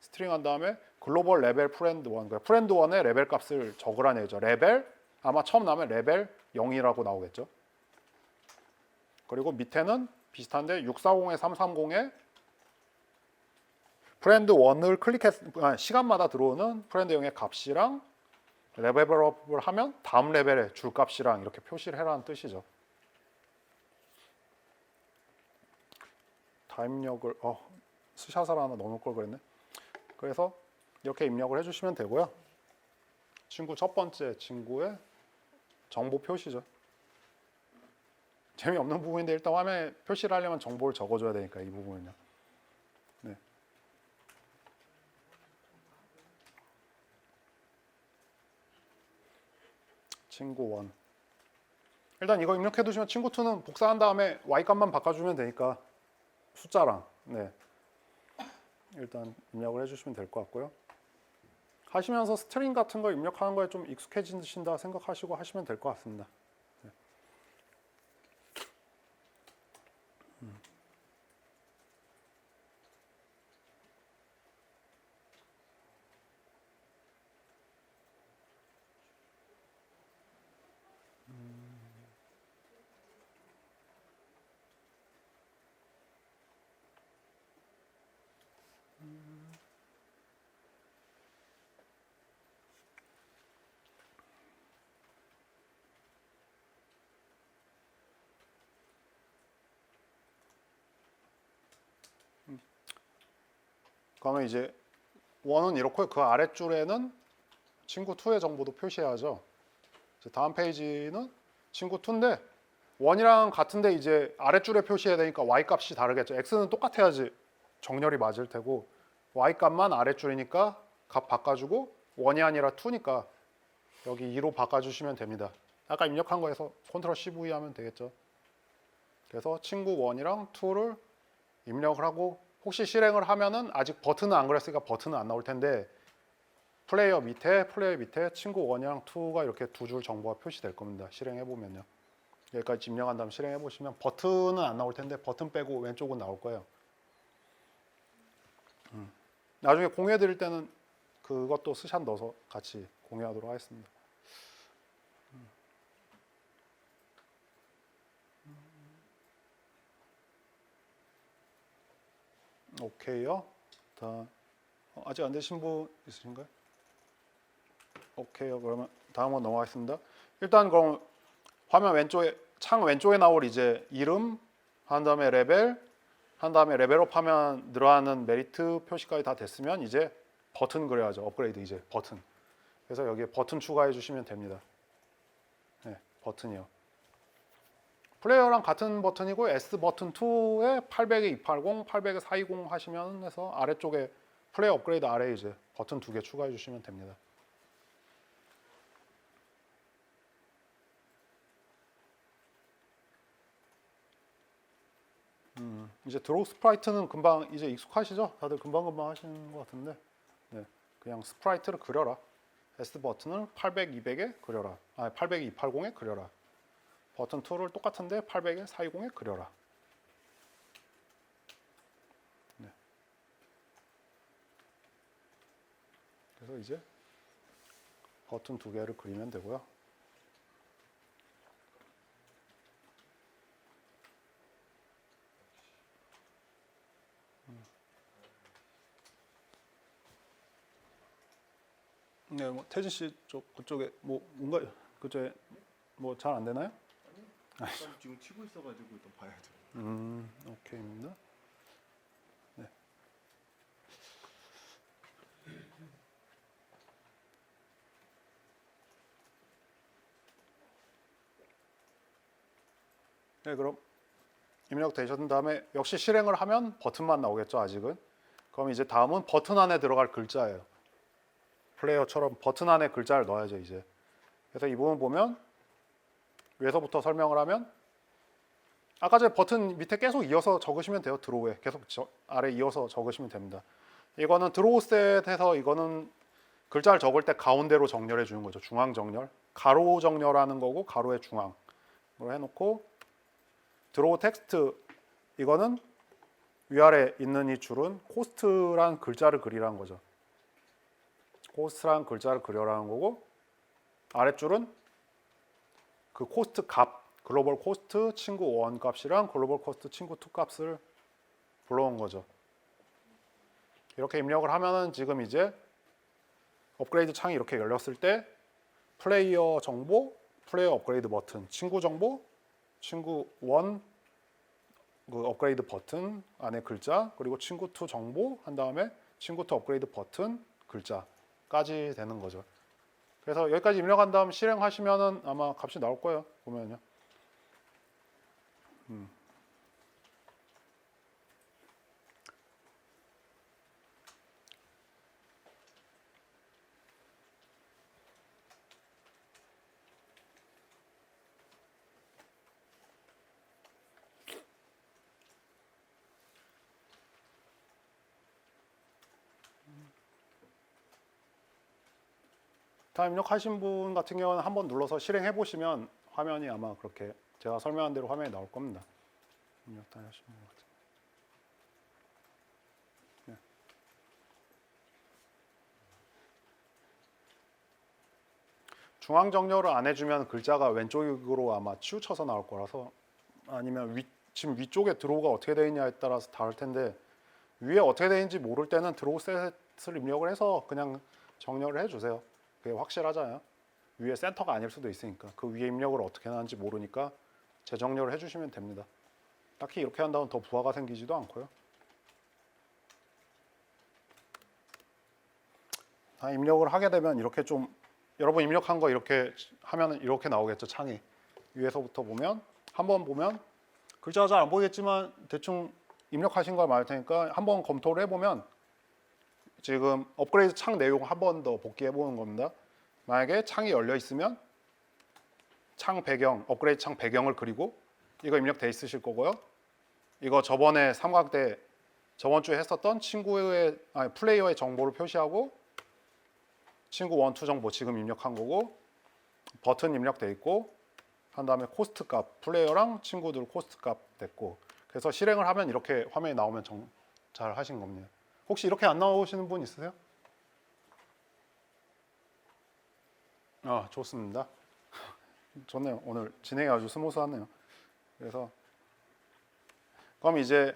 스트링 한 다음에 글로벌 레벨 프렌드 1 그러니까 프렌드 1의 레벨 값을 적으라는 얘기죠. 레벨 아마 처음 나오면 레벨 0이라고 나오겠죠. 그리고 밑에는 비슷한데 640에 330에 프렌드 1을 클릭했 시간마다 들어오는 프렌드 0의 값이랑 레벨업을 하면 다음 레벨의 줄값이랑 이렇게 표시를 해라는 뜻이죠. 다 입력을 스샷을 하나 넣어놓을 걸 그랬네. 그래서 이렇게 입력을 해주시면 되고요. 친구 첫 번째 친구의 정보 표시죠. 재미없는 부분인데 일단 화면에 표시를 하려면 정보를 적어줘야 되니까 이 부분은요. 네. 친구 1. 일단 이거 입력해 두시면 친구 2는 복사한 다음에 y값만 바꿔주면 되니까 숫자랑 네. 일단 입력을 해주시면 될 것 같고요. 하시면서 스트링 같은 거 입력하는 거에 좀 익숙해지신다 생각하시고 하시면 될 것 같습니다. 네. 그러면 이제 1은 이렇고 그 아랫줄에는 친구 2의 정보도 표시해야죠. 다음 페이지는 친구 2인데 1이랑 같은데 이제 아랫줄에 표시해야 되니까 y값이 다르겠죠. x는 똑같아야지 정렬이 맞을 테고 y값만 아랫줄이니까 값 바꿔주고 1이 아니라 2니까 여기 2로 바꿔주시면 됩니다. 아까 입력한 거에서 컨트롤 CV 하면 되겠죠. 그래서 친구 1이랑 2를 입력을 하고 혹시 실행을 하면은 아직 버튼은 안 그랬으니까 버튼은 안 나올 텐데 플레이어 밑에 친구 1이랑 2가 이렇게 두 줄 정보가 표시될 겁니다. 실행해 보면요. 여기까지 입력한 다음 실행해 보시면 버튼은 안 나올 텐데 버튼 빼고 왼쪽은 나올 거예요. 나중에 공유해 드릴 때는 그것도 스샷 넣어서 같이 공유하도록 하겠습니다. 오케이요. 아직 안 되신 분 있으신가요? 오케이요. 그러면 다음으로 넘어가겠습니다. 일단 그럼 화면 왼쪽에 창 왼쪽에 나올 이제 이름 한 다음에 레벨 한 다음에 레벨업 하면 늘어나는 메리트 표시까지 다 됐으면 이제 버튼 그려야죠. 업그레이드 이제 버튼. 그래서 여기에 버튼 추가해 주시면 됩니다. 네, 버튼이요. 플레이어랑 같은 버튼이고 S 버튼 2에 800에 280, 800에 420 하시면 해서 아래쪽에 플레이어 업그레이드 아래에 이제 버튼 2개 추가해 주시면 됩니다. 이제 드로우 스프라이트는 금방 이제 익숙하시죠? 다들 금방금방 하시는 것 같은데 네, 그냥 스프라이트를 그려라. S 버튼을 800, 200에 그려라. 800, 280에 그려라. 버튼 2를 똑같은데 800에 420에 그려라. 네. 그래서 이제 버튼 2개를 그리면 되고요. 네, 뭐 태진 씨 쪽 그쪽에 뭐 뭔가 그쪽에 뭐 잘 안 되나요? 지금 치고 있어가지고 좀 봐야죠. 오케이입니다. 네. 네, 그럼 입력 되신 다음에 역시 실행을 하면 버튼만 나오겠죠, 아직은. 그럼 이제 다음은 버튼 안에 들어갈 글자예요. 플레이어처럼 버튼 안에 글자를 넣어야죠, 이제. 그래서 이 부분 보면 위에서부터 설명을 하면 아까 전에 버튼 밑에 계속 이어서 적으시면 돼요. 드로우에 계속 아래 이어서 적으시면 됩니다. 이거는 드로우 셋에서 이거는 글자를 적을 때 가운데로 정렬해 주는 거죠. 중앙 정렬. 가로 정렬하는 거고 가로의 중앙으로 해놓고 드로우 텍스트 이거는 위아래 있는 이 줄은 코스트란 글자를 그리라는 거죠. 코스트란 글자를 그려라는 거고 아랫줄은 그 코스트 값 글로벌 코스트 친구 1 값이랑 글로벌 코스트 친구 2 값을 불러온 거죠. 이렇게 입력을 하면은 지금 이제 업그레이드 창이 이렇게 열렸을 때 플레이어 정보, 플레이어 업그레이드 버튼, 친구 정보, 친구 1 그 업그레이드 버튼 안에 글자, 그리고 친구 2 정보 한 다음에 친구 2 업그레이드 버튼 글자까지 되는 거죠. 그래서 여기까지 입력한 다음 실행하시면은 아마 값이 나올 거예요. 보면요. 다 입력하신 분 같은 경우는 한번 눌러서 실행해 보시면 화면이 아마 그렇게 제가 설명한 대로 화면이 나올 겁니다. 입력 다 하신 분 같은 경우. 네. 중앙 정렬을 안 해주면 글자가 왼쪽으로 아마 치우쳐서 나올 거라서, 아니면 지금 위쪽에 드로우가 어떻게 되어 있냐에 따라서 다를 텐데, 위에 어떻게 되어 있는지 모를 때는 드로우 셋을 입력을 해서 그냥 정렬을 해주세요. 그게 확실하잖아요. 위에 센터가 아닐 수도 있으니까 그 위에 입력을 어떻게 하는지 모르니까 재정렬을 해주시면 됩니다. 딱히 이렇게 한다면 더 부하가 생기지도 않고요. 다 입력을 하게 되면 이렇게 좀, 여러분 입력한 거 이렇게 하면 이렇게 나오겠죠. 창이 위에서부터 보면, 한번 보면 글자가 잘 안 보이겠지만 대충 입력하신 걸 말할 테니까 한번 검토를 해보면 지금 업그레이드 창 내용 한 번 더 복기해 보는 겁니다. 만약에 창이 열려 있으면 창 배경, 업그레이드 창 배경을 그리고, 이거 입력돼 있으실 거고요. 이거 저번에 삼각대 저번 주에 했었던 친구의 플레이어의 정보를 표시하고, 친구 1, 2 정보 지금 입력한 거고, 버튼 입력돼 있고, 한 다음에 코스트 값, 플레이어랑 친구들 코스트 값 됐고, 그래서 실행을 하면 이렇게 화면이 나오면 잘 하신 겁니다. 혹시 이렇게 안 나오시는 분 있으세요? 좋습니다. 좋네요. 오늘 진행이 아주 스무스하네요. 그래서 그럼 이제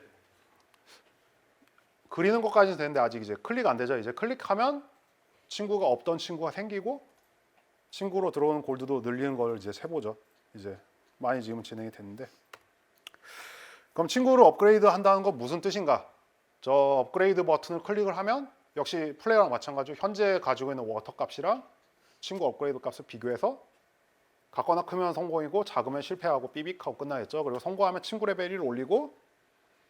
그리는 것까지는 되는데 아직 이제 클릭 안 되죠. 이제 클릭하면 친구가 없던 친구가 생기고, 친구로 들어오는 골드도 늘리는 걸 이제 세보죠. 이제 많이 지금 진행이 됐는데, 그럼 친구를 업그레이드 한다는 건 무슨 뜻인가? 저 업그레이드 버튼을 클릭을 하면 역시 플레이어랑 마찬가지로 현재 가지고 있는 워터 값이랑 친구 업그레이드 값을 비교해서 같거나 크면 성공이고 작으면 실패하고 삐빅하고 끝나겠죠. 그리고 성공하면 친구 레벨을 올리고,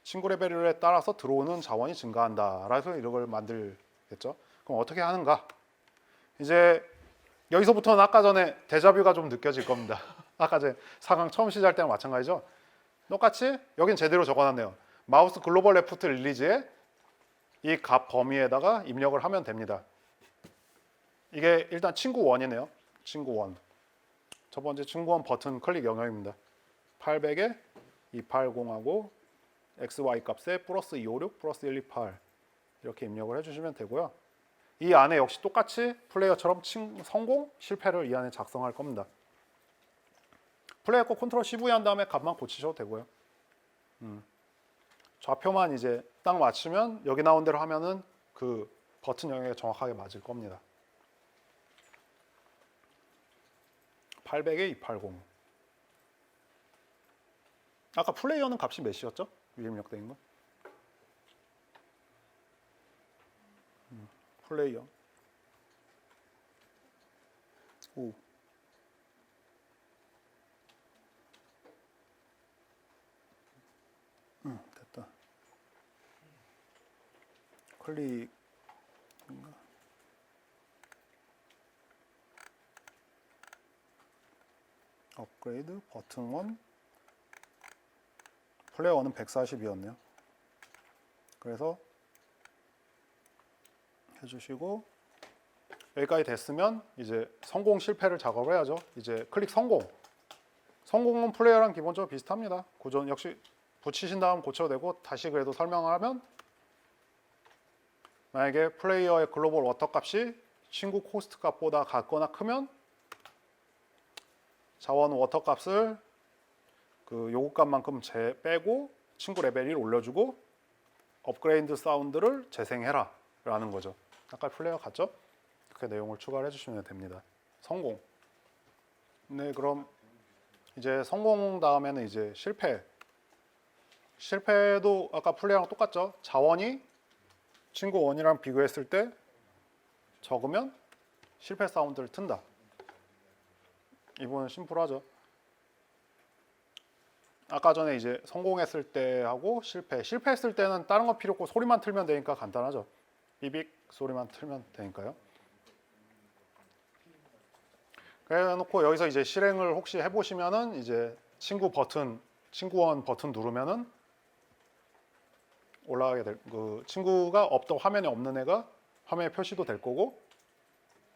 친구 레벨에 따라서 들어오는 자원이 증가한다. 라서 이걸 만들겠죠. 그럼 어떻게 하는가? 이제 여기서부터는 아까 전에 데자뷰가 좀 느껴질 겁니다. 아까 전에 4강 처음 시작할 때랑 마찬가지죠. 똑같이 여긴 제대로 적어놨네요. 마우스 글로벌 레프트 릴리즈에 이 값 범위에다가 입력을 하면 됩니다. 이게 일단 친구 1이네요. 친구 1. 첫 번째 친구 1 버튼 클릭 영역입니다. 800에 280하고 XY 값에 플러스 256 플러스 128 이렇게 입력을 해주시면 되고요. 이 안에 역시 똑같이 플레이어처럼 성공, 실패를 이 안에 작성할 겁니다. 플레이어 거 컨트롤 CV 한 다음에 값만 고치셔도 되고요. 좌표만 이제 딱 맞추면 여기 나온 대로 하면은 그 버튼 영역에 정확하게 맞을 겁니다. 800에 280. 아까 플레이어는 값이 몇이었죠? 위에 입력된 거? 플레이어. 오. 됐다. 클릭. 업그레이드 버튼 1. 플레이어 1은 140이었네요. 그래서 해주시고, 여기까지 됐으면 이제 성공 실패를 작업을 해야죠. 이제 클릭 성공. 성공은 플레이어랑 기본적으로 비슷합니다. 구조는 역시 붙이신 다음 고쳐도 되고, 다시 그래도 설명을 하면, 만약에 플레이어의 글로벌 워터 값이 친구 코스트 값보다 같거나 크면 자원 워터 값을 그 요구 값만큼 빼고 친구 레벨 1 올려주고 업그레이드 사운드를 재생해라 라는 거죠. 아까 플레이어 같죠? 그렇게 내용을 추가를 해주시면 됩니다. 성공. 네, 그럼 이제 성공 다음에는 이제 실패. 실패도 아까 플레이랑 똑같죠. 자원이 친구 1이랑 비교했을 때 적으면 실패 사운드를 튼다. 이 부분은 심플하죠. 아까 전에 이제 성공했을 때 하고 실패했을 때는 다른 거 필요 없고 소리만 틀면 되니까 간단하죠. 비빅 소리만 틀면 되니까요. 그래 놓고 여기서 이제 실행을 혹시 해보시면은 이제 친구 원 버튼 누르면은 올라가게 될, 그 친구가 없던 화면에 없는 애가 화면에 표시도 될 거고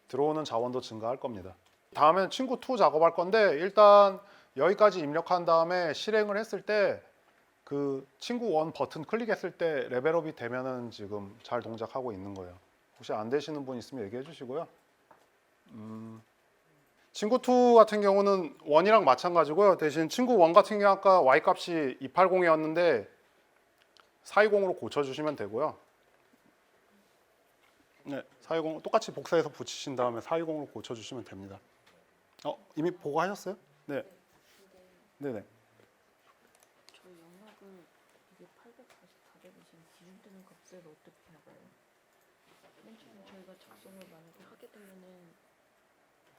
들어오는 자원도 증가할 겁니다. 다음에는 친구 2 작업할 건데 일단 여기까지 입력한 다음에 실행을 했을 때 그 친구 1 버튼 클릭했을 때 레벨업이 되면은 지금 잘 동작하고 있는 거예요. 혹시 안 되시는 분 있으면 얘기해 주시고요. 친구 2 같은 경우는 1이랑 마찬가지고요. 대신 친구 1 같은 경우 아까 Y 값이 280이었는데 420으로 고쳐주시면 되고요. 네, 420 똑같이 복사해서 붙이신 다음에 420으로 고쳐주시면 됩니다. 이미 보고 하셨어요? 네. 네네. 저희 영역을 이게 844를 지금 기준 뜨는 값을 어떻게 나가요? 맨 처음에 저희가 작성을 만약에 하게 되면은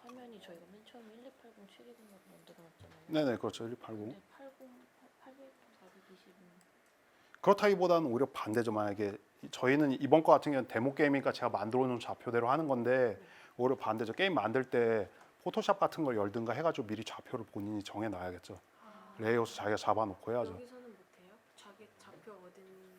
화면이 저희가 맨 처음에 1280 720으로 만들어놨잖아요. 네네, 그렇죠. 1280. 근데 800 420은 그렇다기보다는 오히려 반대죠. 만약에 저희는 이번 거 같은 경우는 데모 게임이니까 제가 만들어 놓은 좌표대로 하는 건데 오히려 반대죠. 게임 만들 때 포토샵 같은 걸 열든가 해가지고 미리 좌표를 본인이 정해놔야겠죠. 레이아웃 자기가 잡아놓고 해야죠. 여기서는 못해요? 자기 좌표 어딘지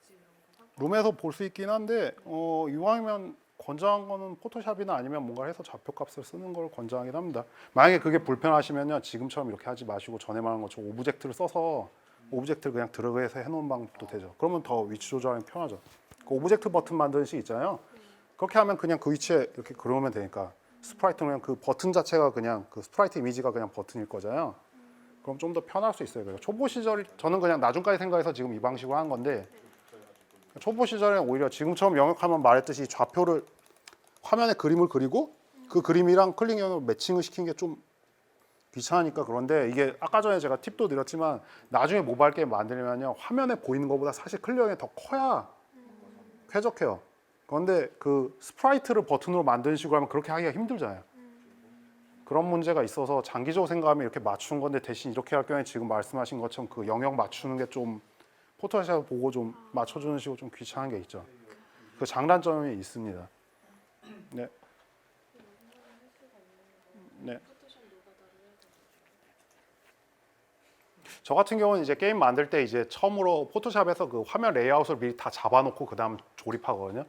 이런 거? 룸에서 볼 수 있긴 한데 이왕이면 권장한 거는 포토샵이나 아니면 뭔가 해서 좌표 값을 쓰는 걸 권장하긴 합니다. 만약에 그게 불편하시면요, 지금처럼 이렇게 하지 마시고 전에 말한 것처럼 오브젝트를 써서 오브젝트를 그냥 드래그해서 해놓은 방법도 되죠. 그러면 더 위치 조절하기 편하죠. 그 오브젝트 버튼 만드는 식 있잖아요. 그렇게 하면 그냥 그 위치에 이렇게 그려오면 되니까 스프라이트는 그냥 그 버튼 자체가 그냥 그 스프라이트 이미지가 그냥 버튼일 거잖아요. 그럼 좀 더 편할 수 있어요. 초보 시절 저는 그냥 나중까지 생각해서 지금 이 방식으로 한 건데 초보 시절에는 오히려 지금처럼 영역하면 말했듯이 좌표를 화면에 그림을 그리고 그 그림이랑 클릭 영역을 매칭을 시킨 게 좀 귀찮으니까. 그런데 이게 아까 전에 제가 팁도 드렸지만 나중에 모바일 게임 만들면요, 화면에 보이는 것보다 사실 클릭 영역이 더 커야 쾌적해요. 그런데 그 스프라이트를 버튼으로 만드는 식으로 하면 그렇게 하기가 힘들잖아요. 그런 문제가 있어서 장기적으로 생각하면 이렇게 맞추는 건데 대신 이렇게 할 경우에 지금 말씀하신 것처럼 그 영역 맞추는 게 좀 포토샵 보고 좀 맞춰주는 식으로 좀 귀찮은 게 있죠. 그 장단점이 있습니다. 네. 네. 저 같은 경우는 이제 게임 만들 때 이제 처음으로 포토샵에서 그 화면 레이아웃을 미리 다 잡아놓고 그 다음 조립하거든요.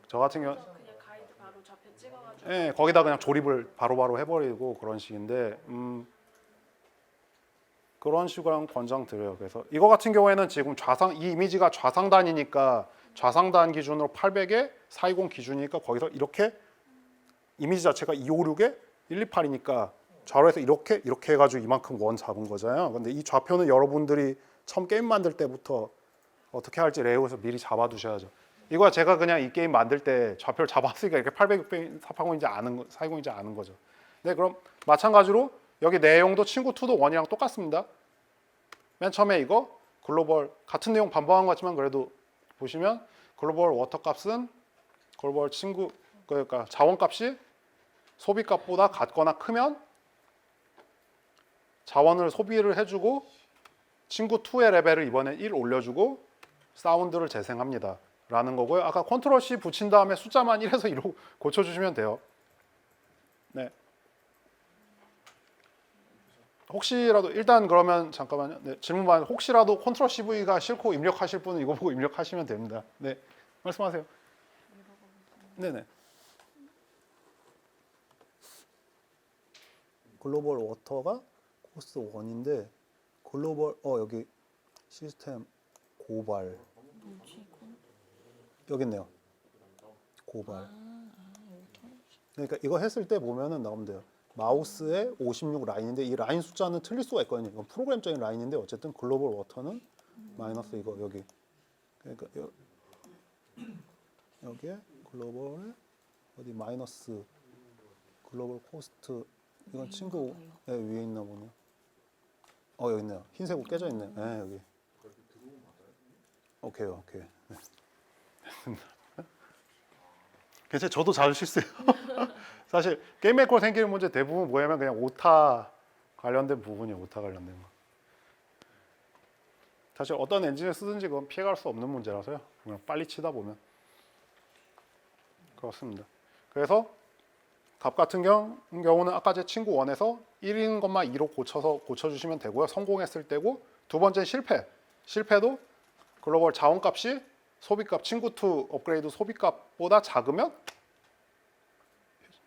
저 같은 경우 그냥 가이드 바로 좌표 찍어가지고 네, 거기다 그냥 조립을 바로바로 해버리고 그런 식인데 그런 식으로 하면 권장드려요. 그래서 이거 같은 경우에는 지금 이 이미지가 좌상단이니까 좌상단 기준으로 800에 420 기준이니까 거기서 이렇게 이미지 자체가 256에 128이니까 좌로에서 이렇게 해가지고 이만큼 원 잡은 거잖아요. 근데 이 좌표는 여러분들이 처음 게임 만들 때부터 어떻게 할지 레이아웃에서 미리 잡아두셔야죠. 이거 제가 그냥 이 게임 만들 때 좌표를 잡았으니까 이렇게 800, 600, 480인지 420인지 아는 거죠. 네, 그럼 마찬가지로 여기 내용도 친구 2도 1이랑 똑같습니다. 맨 처음에 이거 글로벌 같은 내용 반복한 것 같지만 그래도 보시면 글로벌 워터 값은 글로벌 친구 그러니까 자원 값이 소비 값보다 같거나 크면 자원을 소비를 해주고 친구 2의 레벨을 이번에 1 올려주고 사운드를 재생합니다 라는 거고요. 아까 컨트롤 C 붙인 다음에 숫자만 1에서 2로 고쳐주시면 돼요. 네. 혹시라도 일단 그러면 잠깐만요. 네, 질문만 혹시라도 컨트롤 CV가 싫고 입력하실 분은 이거 보고 입력하시면 됩니다. 네, 말씀하세요. 네네. 글로벌 워터가 코스트 1인데 글로벌 여기 시스템 고발 여기 있네요. 고발. 그러니까 이거 했을 때 보면은 나오면 돼요. 마우스에 56 라인인데 이 라인 숫자는 틀릴 수가 있거든요. 이건 프로그램적인 라인인데 어쨌든 글로벌 워터는 마이너스 이거 여기. 그러니까 여기에 글로벌에 어디 마이너스 글로벌 코스트 이건 친구 네, 위에 있나 보네요. 여기 있네요. 흰색 옷 깨져 있네. 네, 여기. 오케이. 네. 괜찮아요. 저도 자주 실수해요. 사실 게임 메이커 생기는 문제 대부분 뭐냐면 그냥 오타 관련된 부분이에요. 오타 관련된 거. 사실 어떤 엔진을 쓰든지 그건 피해갈 수 없는 문제라서요. 그냥 빨리 치다 보면 그렇습니다. 그래서 값 같은 경우는 아까 제 친구 1에서 1인 것만 2로 고쳐주시면 되고요. 성공했을 때고, 두 번째 실패도 글로벌 자원값이 소비값 친구 2 업그레이드 소비값보다 작으면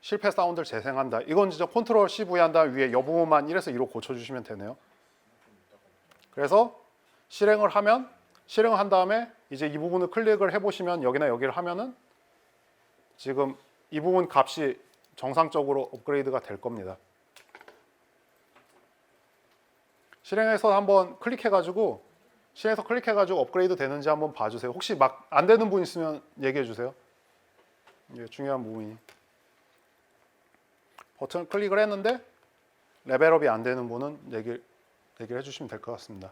실패 사운드를 재생한다. 이건 진짜 컨트롤 CV 한 다음 위에 여부분만 1에서 2로 고쳐주시면 되네요. 그래서 실행을 한 다음에 이제 이 부분을 클릭을 해보시면 여기나 여기를 하면은 지금 이 부분 값이 정상적으로 업그레이드가 될 겁니다. 실행해서 한번 클릭해가지고 업그레이드 되는지 한번 봐주세요. 혹시 막 안 되는 분 있으면 얘기해 주세요. 이게 중요한 부분이. 버튼 클릭을 했는데 레벨업이 안 되는 분은 얘기를 해주시면 될 것 같습니다.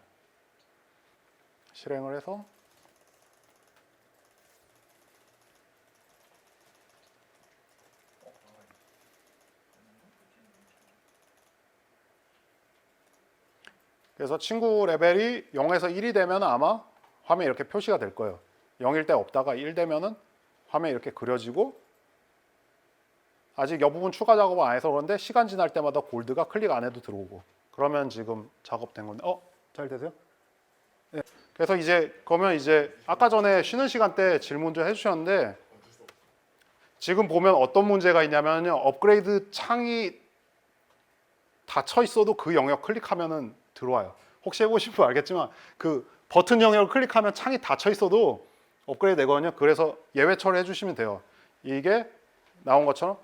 실행을 해서 그래서 친구 레벨이 0에서 1이 되면 아마 화면에 이렇게 표시가 될 거예요. 0일 때 없다가 1 되면은 화면에 이렇게 그려지고, 아직 여 부분 추가 작업을 안 해서 그런데 시간 지날 때마다 골드가 클릭 안 해도 들어오고, 그러면 지금 작업된 건데 잘 되세요? 네. 그래서 그러면 아까 전에 쉬는 시간 때 질문 좀 해주셨는데, 지금 보면 어떤 문제가 있냐면요, 업그레이드 창이 닫혀 있어도 그 영역 클릭하면은 들어와요. 혹시 해보신 분 알겠지만 그 버튼 영역을 클릭하면 창이 닫혀 있어도 업그레이드 되거든요. 그래서 예외 처리해 주시면 돼요. 이게 나온 것처럼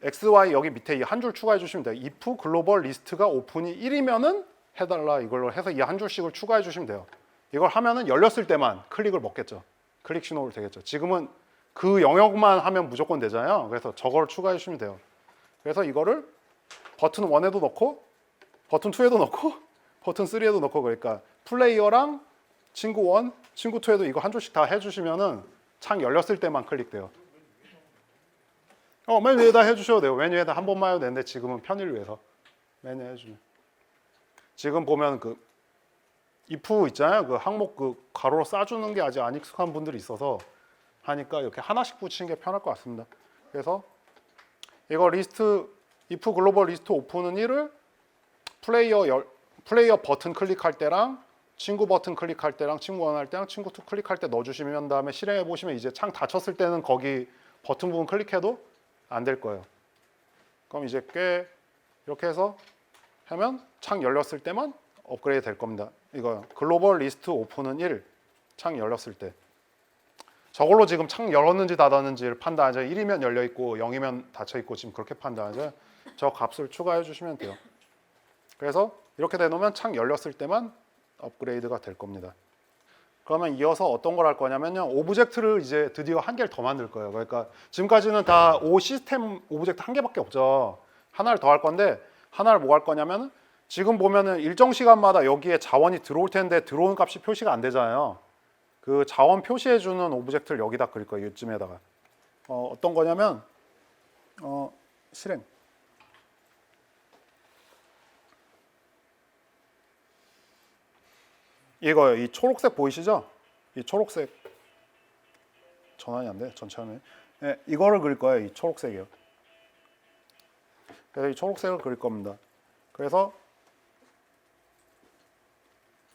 XY 여기 밑에 이 한 줄 추가해 주시면 돼요. if 글로벌 리스트가 오픈이 1이면은 해달라, 이걸로 해서 이 한 줄씩을 추가해 주시면 돼요. 이걸 하면은 열렸을 때만 클릭을 먹겠죠. 클릭 신호를 되겠죠. 지금은 그 영역만 하면 무조건 되잖아요. 그래서 저걸 추가해 주시면 돼요. 그래서 이거를 버튼 1에도 넣고 버튼 2에도 넣고 버튼 3에도 넣고, 그러니까 플레이어랑 친구 1, 친구 2에도 이거 한 줄씩 다 해주시면은 창 열렸을 때만 클릭돼요. 맨 위에다 해주셔도 돼요. 맨 위에다 한 번만 해도 되는데 지금은 편의를 위해서 맨 위에 해주면. 지금 보면 그 if 있잖아요. 그 항목 그 가로로 싸주는 게 아직 안 익숙한 분들이 있어서 하니까 이렇게 하나씩 붙이는 게 편할 것 같습니다. 그래서 이거 리스트 if 글로벌 리스트 오픈은 1을 플레이어 버튼 클릭할 때랑 친구 버튼 클릭할 때랑 친구 1 할 때랑 친구 2 클릭할 때 넣어주시면, 다음에 실행해 보시면 이제 창 닫혔을 때는 거기 버튼 부분 클릭해도 안 될 거예요. 그럼 이제 이렇게 해서 하면 창 열렸을 때만 업그레이드 될 겁니다. 이거 글로벌 리스트 오픈은 1, 창 열렸을 때. 저걸로 지금 창 열었는지 닫았는지를 판단하죠. 1이면 열려 있고 0이면 닫혀 있고 지금 그렇게 판단하죠. 저 값을 추가해 주시면 돼요. 그래서 이렇게 되놓으면 창 열렸을 때만 업그레이드가 될 겁니다. 그러면 이어서 어떤 걸 할 거냐면요, 오브젝트를 이제 드디어 한 개를 더 만들 거예요. 그러니까 지금까지는 다 O 시스템 오브젝트 한 개밖에 없죠. 하나를 더 할 건데, 하나를 뭐 할 거냐면은 지금 보면은 일정 시간마다 여기에 자원이 들어올 텐데 들어오는 값이 표시가 안 되잖아요. 그 자원 표시해 주는 오브젝트를 여기다 그릴 거예요. 이쯤에다가 어떤 거냐면 실행. 이거요. 이 초록색 보이시죠? 이 초록색 전환이 안 돼. 전체 화면. 네, 이거를 그릴 거예요. 이 초록색이요. 그래서 이 초록색을 그릴 겁니다. 그래서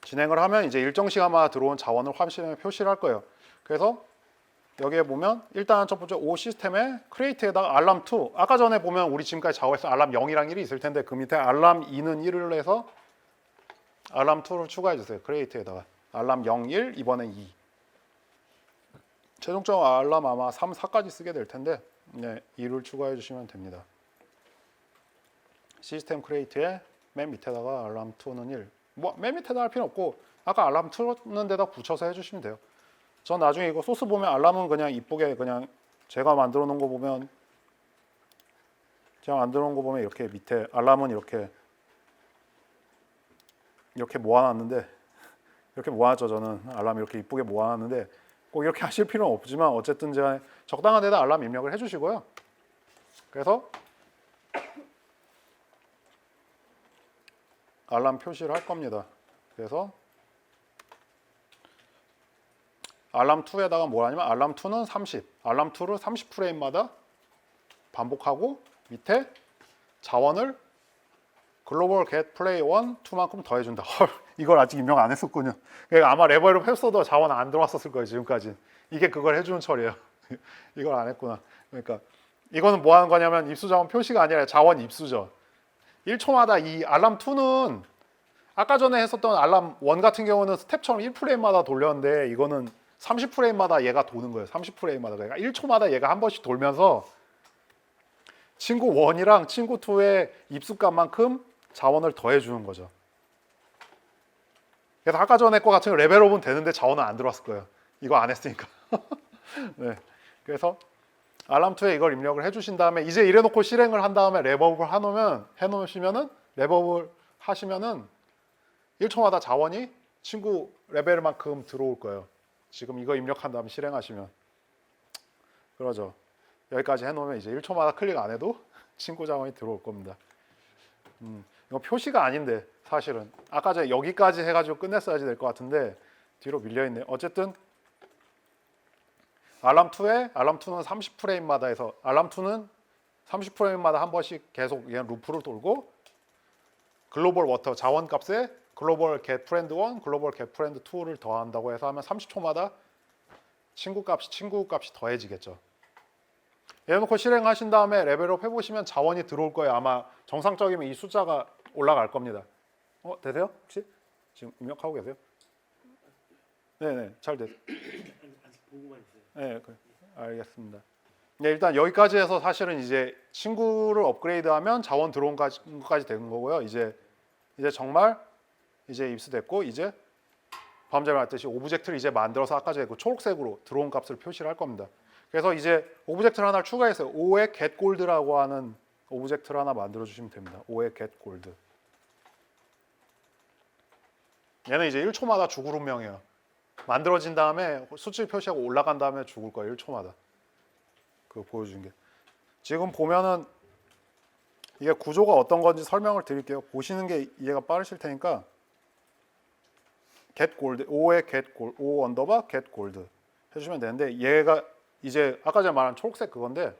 진행을 하면 이제 일정 시간마다 들어온 자원을 화면에 표시를 할 거예요. 그래서 여기에 보면 일단 첫 번째 O 시스템에 create에다가 알람 2. 아까 전에 보면 우리 지금까지 작업해서 알람 0이랑 1이 있을 텐데 그 밑에 알람 2는 1을 해서 알람 2를 추가해 주세요. create에다가 알람 0, 1, 이번엔 2. 최종적 알람 아마 3, 4까지 쓰게 될 텐데 2를 추가해 주시면 됩니다. 시스템 create에 맨 밑에다가 알람 2는 1. 맨 밑에다 할 필요 없고 아까 알람 2는 데다 붙여서 해주시면 돼요. 전 나중에 이거 소스 보면 알람은 그냥 이쁘게 그냥 제가 만들어 놓은 거 보면 제가 만들어 놓은 거 보면 이렇게 밑에 알람은 이렇게 모아놨는데 이렇게 모아놨죠. 저는 알람 이렇게 이쁘게 모아놨는데 꼭 이렇게 하실 필요는 없지만 어쨌든 제가 적당한 데다 알람 입력을 해주시고요. 그래서 알람 표시를 할 겁니다. 그래서 알람 2에다가 뭘 하냐면 알람 2는 30, 알람 2를 30프레임마다 반복하고 밑에 자원을 글로벌 get play 1, 2만큼 더해준다. 이걸 아직 입력 안 했었군요. 그러니까 아마 레벨업 했어도 자원 안 들어왔었을 거예요. 지금까지. 이게 그걸 해주는 처리예요. 이걸 안 했구나. 그러니까 이거는 뭐 하는 거냐면 입수 자원 표시가 아니라 자원 입수죠. 1초마다 이 알람 2는 아까 전에 했었던 알람 1 같은 경우는 스텝처럼 1프레임마다 돌렸는데 이거는 30프레임마다 얘가 도는 거예요. 30프레임마다. 그러니까 1초마다 얘가 한 번씩 돌면서 친구 1이랑 친구 2의 입수값만큼 자원을 더해주는 거죠. 그래서 아까 전에 거 같은 레벨업은 되는데 자원은 안 들어왔을 거예요. 이거 안 했으니까. 네. 그래서 알람 2에 이걸 입력을 해주신 다음에 이제 이래놓고 실행을 한 다음에 랩업을 해놓으시면은 랩업을 하시면은 1초마다 자원이 친구 레벨만큼 들어올 거예요. 지금 이거 입력한 다음에 실행하시면 그러죠. 여기까지 해놓으면 이제 1초마다 클릭 안 해도 친구 자원이 들어올 겁니다. 이거 표시가 아닌데 사실은 아까 전에 여기까지 해가지고 끝냈어야지 될 것 같은데 뒤로 밀려있네요. 어쨌든 알람 2는 30프레임마다 해서 알람 2는 30프레임마다 한 번씩 계속 얘는 루프를 돌고 글로벌 워터 자원값에 글로벌 get friend 1, 글로벌 get friend 2를 더한다고 해서 하면 30초마다 친구 값이 더해지겠죠. 이래놓고 실행하신 다음에 레벨업 해보시면 자원이 들어올 거예요. 아마 정상적이면 이 숫자가 올라갈 겁니다. 되세요? 혹시? 지금 입력하고 계세요? 네네, 잘 됐어요. 아직 보고만 있어요. 네, 알겠습니다. 네, 일단 여기까지 해서 사실은 이제 친구를 업그레이드하면 자원 들어온 것까지 된 거고요. 이제 정말 이제 입수됐고 이제 방금 전에 말했듯이 오브젝트를 이제 만들어서 아까 전에 그 초록색으로 들어온 값을 표시를 할 겁니다. 그래서 이제 오브젝트를 하나 추가해서 O의 get gold라고 하는 오브젝트를 하나 만들어 주시면 됩니다. O의 get gold. 얘는 이제 1초마다 죽을 운명이에요. 만들어진 다음에 수치 표시하고 올라간 다음에 죽을 거예요. 1초마다. 그거 보여준 게. 지금 보면은 이게 구조가 어떤 건지 설명을 드릴게요. 보시는 게 이해가 빠르실 테니까 get gold, O의 get gold, O 언더바 get gold 해주시면 되는데 얘가 이제 아까 전에 말한 초록색 그건데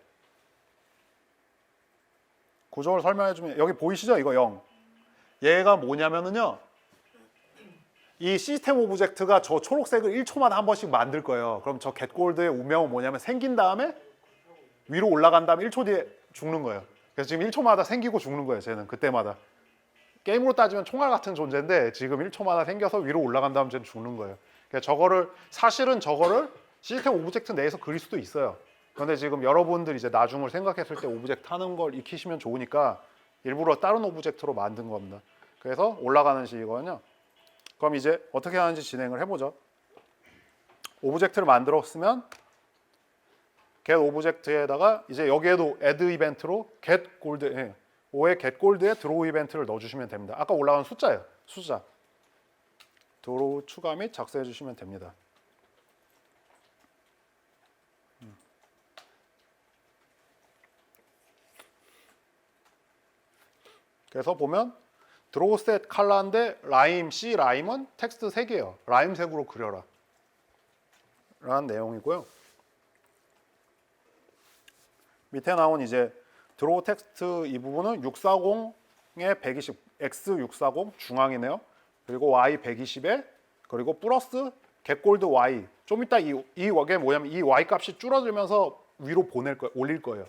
구조를 설명해주면 여기 보이시죠? 이거 0. 얘가 뭐냐면은요. 이 시스템 오브젝트가 저 초록색을 1초마다 한 번씩 만들 거예요. 그럼 저 getGold의 운명은 뭐냐면 생긴 다음에 위로 올라간 다음에 1초 뒤에 죽는 거예요. 그래서 지금 1초마다 생기고 죽는 거예요. 쟤는 그때마다. 게임으로 따지면 총알 같은 존재인데 지금 1초마다 생겨서 위로 올라간 다음에 쟤는 죽는 거예요. 그러니까 사실은 저거를 시스템 오브젝트 내에서 그릴 수도 있어요. 그런데 지금 여러분들 이제 나중을 생각했을 때 오브젝트 하는 걸 익히시면 좋으니까 일부러 다른 오브젝트로 만든 겁니다. 그래서 올라가는 식이거든요. 그럼 이제 어떻게 하는지 진행을 해보죠. 오브젝트를 만들었으면 get 오브젝트에다가 이제 여기에도 add 이벤트로 get gold, O의 get gold에 draw 이벤트를 넣어주시면 됩니다. 아까 올라간 숫자예요. 숫자. draw 추가 및 작성해 주시면 됩니다. 그래서 보면 draw set 컬러인데 C 라임은 텍스트 3개예요. 라임색으로 그려라 라는 내용이고요. 밑에 나온 이제 draw 텍스트 이 부분은 640에 120 X640 중앙이네요. 그리고 Y 120에 그리고 플러스 getGold Y. 좀 이따 이 게 뭐냐면 이 Y 값이 줄어들면서 위로 올릴 거예요.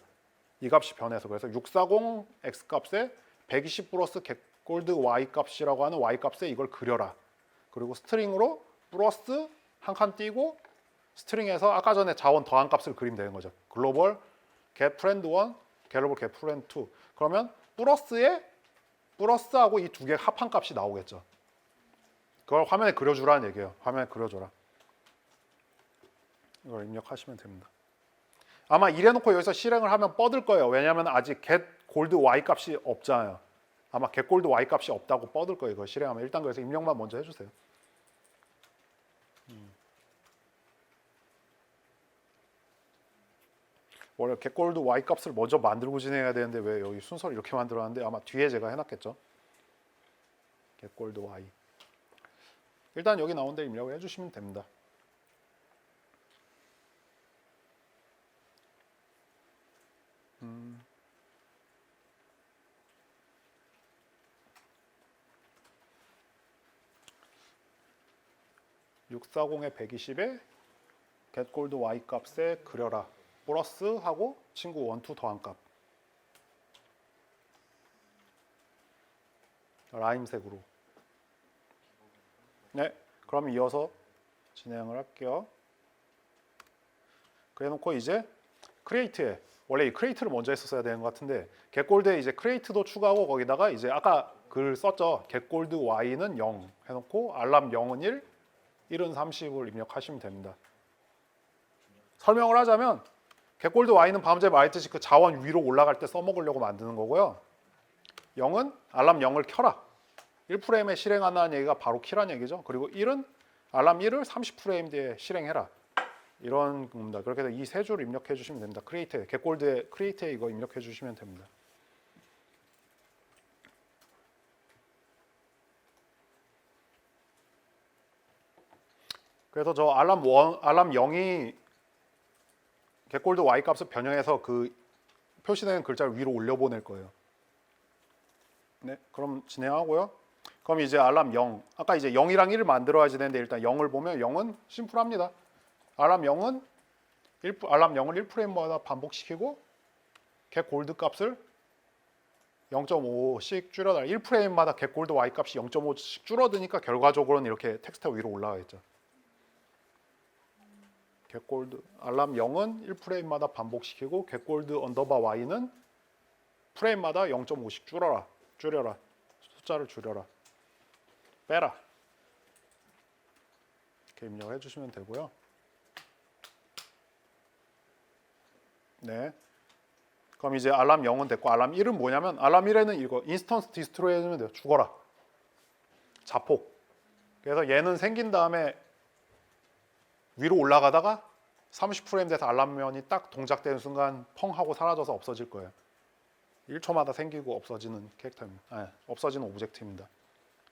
이 값이 변해서. 그래서 640 X 값에 120 플러스 getGold Y 값이라고 하는 Y 값에 이걸 그려라. 그리고 스트링으로 플러스 한 칸 띄고 스트링에서 아까 전에 자원 더한 값을 그리면 되는 거죠. 글로벌 get friend 1, 글로벌 get friend 2. 그러면 플러스하고 이 두 개 합한 값이 나오겠죠. 그걸 화면에 그려주라는 얘기예요. 화면에 그려줘라. 이걸 입력하시면 됩니다. 아마 이래놓고 여기서 실행을 하면 뻗을 거예요. 왜냐하면 아직 get 골드 y 값이 없잖아요. 아마 겟골드 y 값이 없다고 뻗을 거예요. 이거 실행하면. 일단 그래서 입력만 먼저 해주세요. 원래 겟골드 y 값을 먼저 만들고 진행해야 되는데 왜 여기 순서를 이렇게 만들었는데 아마 뒤에 제가 해놨겠죠. 겟골드 y. 일단 여기 나온 데 입력을 해주시면 됩니다. 음. 640에 120에 겟골드 y 값에 그려라 플러스 하고 친구 1, 2 더한 값 라임색으로. 네, 그럼 이어서 진행을 할게요. 그래놓고 이제 크리에이트에 원래 이 크리에이트를 먼저 했었어야 되는 것 같은데 겟골드에 이제 크리에이트도 추가하고 거기다가 이제 아까 글 썼죠. 겟골드 y는 0 해놓고 알람 0은 1, 1은 30을 입력하시면 됩니다. 설명을 하자면 겟골드 y는 방금 전에 말했듯이 그 자원 위로 올라갈 때 써먹으려고 만드는 거고요. 0은 알람 0을 켜라. 1프레임에 실행한다는 얘기가 바로 키라는 얘기죠. 그리고 1은 알람 1을 30프레임 뒤에 실행해라. 이런 겁니다. 그렇게 해서 이 세 줄을 입력해 주시면 됩니다. 크리에이트에 겟골드에 크리에이트에 이거 입력해 주시면 됩니다. 그래서 저 알람 0이 겟골드 y 값을 변형해서 그 표시되는 글자를 위로 올려보낼 거예요. 네, 그럼 진행하고요. 그럼 이제 알람 0, 아까 이제 0이랑 1을 만들어야지 되는데 일단 0을 보면 0은 심플합니다. 알람 0은 1프레임마다 반복시키고 겟골드 값을 0.5씩 줄여달라. 1프레임마다 겟골드 y 값이 0.5씩 줄어드니까 결과적으로는 이렇게 텍스트가 위로 올라가겠죠. 겟골드 알람 0은 1프레임마다 반복시키고 겟골드 언더바 y는 프레임마다 0.5씩 줄여라. 숫자를 줄여라. 빼라. 이렇게 입력을 해주시면 되고요. 네. 그럼 이제 알람 0은 됐고 알람 1은 뭐냐면 알람 1에는 이거 인스턴스 디스트로이 해주면 돼요. 죽어라. 자폭. 그래서 얘는 생긴 다음에 위로 올라가다가 30프레임 돼서 알람면이 딱 동작되는 순간 펑 하고 사라져서 없어질 거예요. 1초마다 생기고 없어지는 캐릭터입니다. 아니, 없어지는 오브젝트입니다.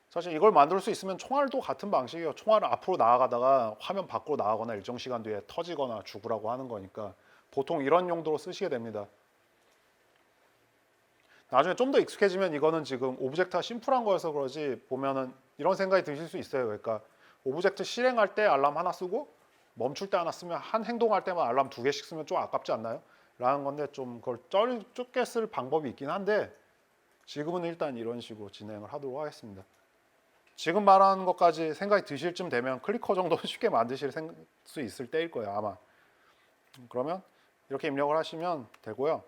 사실 이걸 만들 수 있으면 총알도 같은 방식이에요. 총알은 앞으로 나아가다가 화면 밖으로 나가거나 일정 시간 뒤에 터지거나 죽으라고 하는 거니까 보통 이런 용도로 쓰시게 됩니다. 나중에 좀 더 익숙해지면 이거는 지금 오브젝트가 심플한 거여서 그러지 보면은 이런 생각이 드실 수 있어요. 그러니까 오브젝트 실행할 때 알람 하나 쓰고 멈출 때 하나 쓰면 한 행동할 때만 알람 2개씩 쓰면 좀 아깝지 않나요? 라는 건데 좀 그걸 좁게 쓸 방법이 있긴 한데 지금은 일단 이런 식으로 진행을 하도록 하겠습니다. 지금 말하는 것까지 생각이 드실 쯤 되면 클리커 정도는 쉽게 만드실 수 있을 때일 거예요 아마. 그러면 이렇게 입력을 하시면 되고요.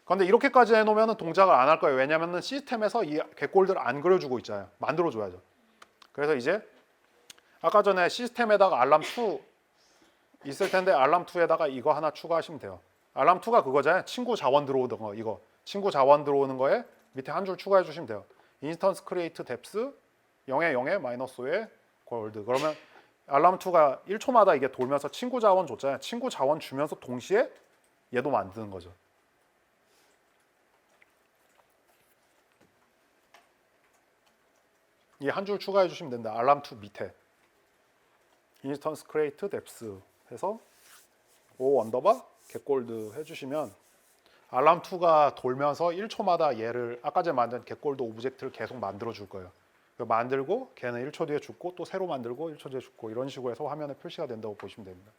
그런데 이렇게까지 해놓으면 동작을 안 할 거예요. 왜냐하면 시스템에서 이 겟골드를 안 그려주고 있잖아요. 만들어줘야죠. 그래서 이제 아까 전에 시스템에다가 알람 2 있을 텐데 알람 2에다가 이거 하나 추가하시면 돼요. 알람 2가 그거잖아요. 친구 자원 들어오는 거 이거. 친구 자원 들어오는 거에 밑에 한 줄 추가해 주시면 돼요. 인스턴스 크리에이트 뎁스 0에 0에 마이너스 5에 골드. 그러면 알람 2가 1초마다 이게 돌면서 친구 자원 줬잖아요. 친구 자원 주면서 동시에 얘도 만드는 거죠. 이 한 줄 추가해 주시면 된다. 알람 2 밑에 인스턴스 크리에이트 뎁스 해서 O 언더바 겟골드 해주시면 알람 2가 돌면서 1초마다 얘를 아까 전에 만든 겟골드 오브젝트를 계속 만들어 줄 거예요. 만들고 걔는 1초 뒤에 죽고 또 새로 만들고 1초 뒤에 죽고 이런 식으로 해서 화면에 표시가 된다고 보시면 됩니다.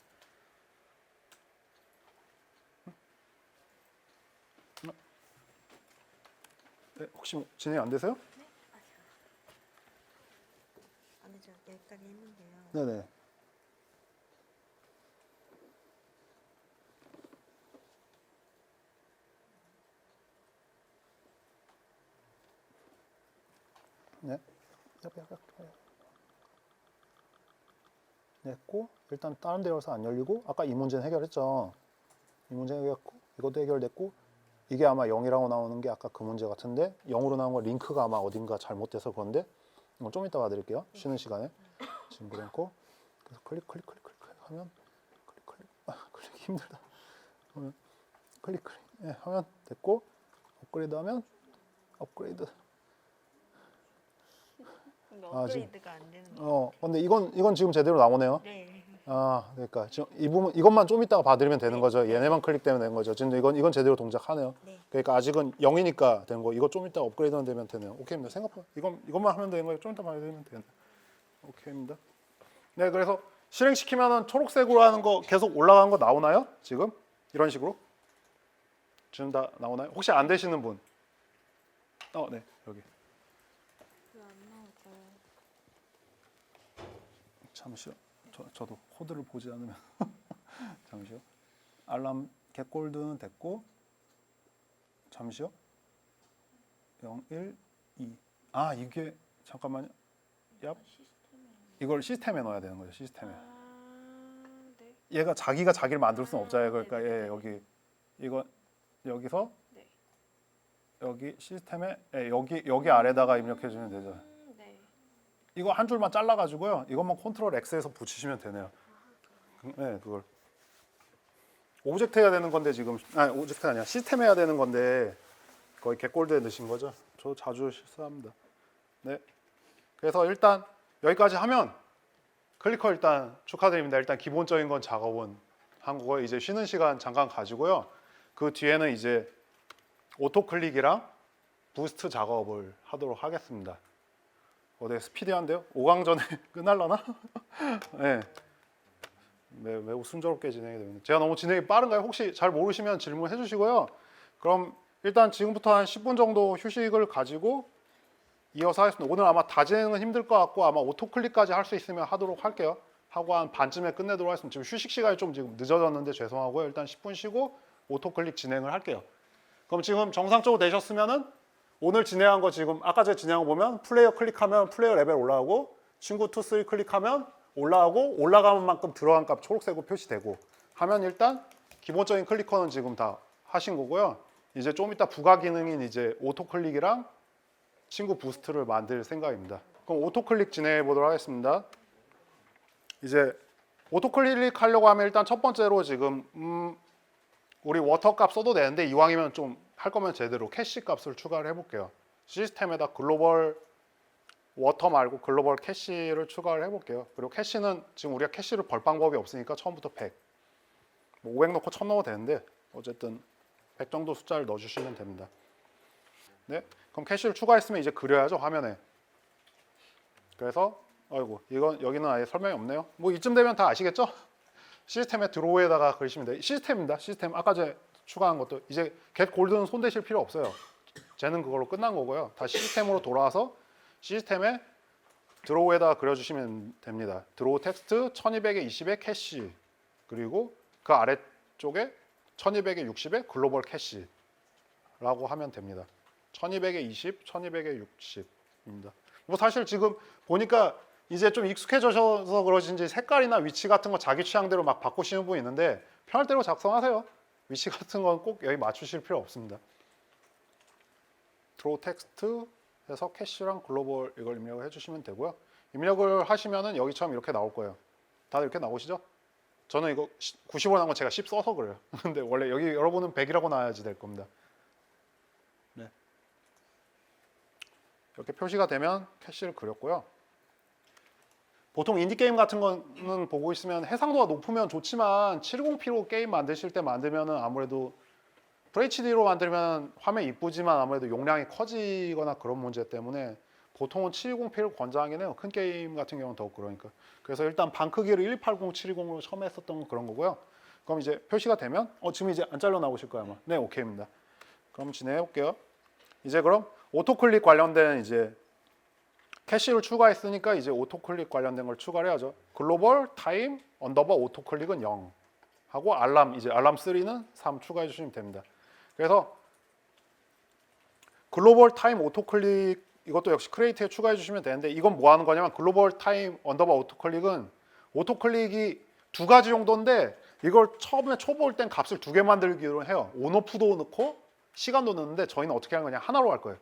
네, 혹시 진행 안 되세요? 아니 저 여기까지 했는데요. 네네. 네. 냈고 일단 다른 데 열어서 안 열리고 아까 이 문제는 해결했죠. 이 문제 해결했고 이것도 해결됐고 이게 아마 0이라고 나오는 게 아까 그 문제 같은데 0으로 나온 거 링크가 아마 어딘가 잘못돼서 그런데 이건 좀 이따 봐드릴게요. 쉬는 시간에 지금 그래놓고 그래서 클릭 하면 클릭 힘들다. 그러면 클릭 예, 하면 됐고 업그레이드 하면 업그레이드. 근데 아, 지금- 업그레이드가 안 되는 거. 근데 이건 지금 제대로 나오네요. 네. 그러니까 지금 이 부분 이것만 좀 이따가 봐드리면 되는 거죠. 얘네만 클릭되면 되는 거죠. 지금 이건 제대로 동작하네요. 네. 그러니까 아직은 0이니까 되는 거. 이거 좀 이따 업그레이드만 되면 되네요. 오케이입니다. 생각보다 이것만 하면 되는 거예요. 좀 이따 봐야 되면 되는. 오케이입니다. 네, 그래서 실행시키면은 초록색으로 하는 거 계속 올라가는 거 나오나요? 지금 이런 식으로 지금 다 나오나요? 혹시 안 되시는 분? 네, 여기. 왜 안 나올까요? 잠시요. 저도 코드를 보지 않으면 잠시요. 알람 겟골드는 됐고 잠시요. 0, 1, 2. 이게 잠깐만요. 얍. 이걸 시스템에 넣어야 되는 거죠. 시스템에. 네. 얘가 자기가 자기를 만들 수는 없잖아요. 그러니까 예, 여기 이거 여기서 네. 여기 시스템에 여기 아래다가 입력해 주면 되죠. 네. 이거 한 줄만 잘라 가지고요. 이것만 컨트롤 X에서 붙이시면 되네요. 네, 그걸 오브젝트 해야 되는 건데 지금 오브젝트 아니야. 시스템 해야 되는 건데 거의 겟골드에 넣으신 거죠. 저 자주 실수합니다. 네. 그래서 일단 여기까지 하면 클리커 일단 축하드립니다. 일단 기본적인 건 작업은 한 거고요. 이제 쉬는 시간 잠깐 가지고요. 그 뒤에는 이제 오토 클릭이랑 부스트 작업을 하도록 하겠습니다. 되게 스피디한데요? 5강 전에 끝날라나? 네. 매우 순조롭게 진행이 됩니다. 제가 너무 진행이 빠른가요? 혹시 잘 모르시면 질문해 주시고요. 그럼 일단 지금부터 한 10분 정도 휴식을 가지고 이어서 하겠습니다. 오늘 아마 다 진행은 힘들 것 같고 아마 오토클릭까지 할 수 있으면 하도록 할게요. 하고 한 반쯤에 끝내도록 하겠습니다. 지금 휴식 시간이 좀 지금 늦어졌는데 죄송하고요. 일단 10분 쉬고 오토클릭 진행을 할게요. 그럼 지금 정상적으로 되셨으면은 오늘 진행한 거 지금 아까 제가 진행한 거 보면 플레이어 클릭하면 플레이어 레벨 올라가고 친구 2, 3 클릭하면 올라가고 올라가는 만큼 들어간 값 초록색으로 표시되고 하면 일단 기본적인 클리커는 지금 다 하신 거고요. 이제 좀 이따 부가 기능인 이제 오토클릭이랑 친구 부스트를 만들 생각입니다. 그럼 오토클릭 진행해 보도록 하겠습니다. 이제 오토클릭 하려고 하면 일단 첫 번째로 지금 우리 워터 값 써도 되는데 이왕이면 좀 할 거면 제대로 캐시 값을 추가를 해볼게요. 시스템에다 글로벌 워터 말고 글로벌 캐시를 추가를 해볼게요. 그리고 캐시는 지금 우리가 캐시를 벌 방법이 없으니까 처음부터 100. 500 넣고 1000 넣어도 되는데 어쨌든 100 정도 숫자를 넣어주시면 됩니다. 네, 그럼 캐시를 추가했으면 이제 그려야죠 화면에. 그래서 이건 여기는 아예 설명이 없네요. 뭐 이쯤 되면 다 아시겠죠? 시스템의 드로우에다가 그리시면 돼요. 시스템입니다. 시스템 아까 전에 추가한 것도 이제 get 골드는 손대실 필요 없어요. 쟤는 그걸로 끝난 거고요. 다시 시스템으로 돌아와서 시스템에 드로우에다가 그려주시면 됩니다. 드로우 텍스트 1200에 20에 캐시 그리고 그 아래쪽에 1200에 60에 글로벌 캐시라고 하면 됩니다. 1200에 20, 1200에 60입니다. 뭐 사실 지금 보니까 이제 좀 익숙해져서 그러신지 색깔이나 위치 같은 거 자기 취향대로 막 바꾸시는 분이 있는데 편할 대로 작성하세요. 위치 같은 건 꼭 여기 맞추실 필요 없습니다. 드로우 텍스트 해서 캐시랑 글로벌 이걸 입력을 해주시면 되고요. 입력을 하시면은 여기처럼 이렇게 나올 거예요. 다들 이렇게 나오시죠? 저는 이거 90원 나온 거 제가 10 써서 그래요. 근데 원래 여기 여러분은 100이라고 나와야지 될 겁니다. 네. 이렇게 표시가 되면 캐시를 그렸고요. 보통 인디게임 같은 거는 보고 있으면 해상도가 높으면 좋지만 720p로 게임 만드실 때 만들면은 아무래도 FHD로 만들면 화면 이쁘지만 아무래도 용량이 커지거나 그런 문제 때문에 보통은 720p를 권장하긴 해요. 큰 게임 같은 경우는 더욱 그러니까. 그래서 일단 방 크기를 1280, 720으로 처음 했었던 그런 거고요. 그럼 이제 표시가 되면 지금 이제 안 잘려 나오실 거예요 아마. 네, 오케이입니다. 그럼 진행해 볼게요. 이제 그럼 오토클릭 관련된 이제 캐시를 추가했으니까 이제 오토클릭 관련된 걸 추가를 해야죠. 글로벌 타임 언더바 오토클릭은 0 하고 알람 이제 알람 3는 3 추가해 주시면 됩니다. 그래서 글로벌 타임 오토클릭 이것도 역시 크리에이트에 추가해 주시면 되는데 이건 뭐 하는 거냐면 글로벌 타임 언더바 오토클릭은 오토클릭이 두 가지 정도인데 이걸 처음에 초보일 땐 값을 두 개 만들기로 해요. 온오프도 넣고 시간도 넣는데 저희는 어떻게 하는 거냐 하나로 할 거예요.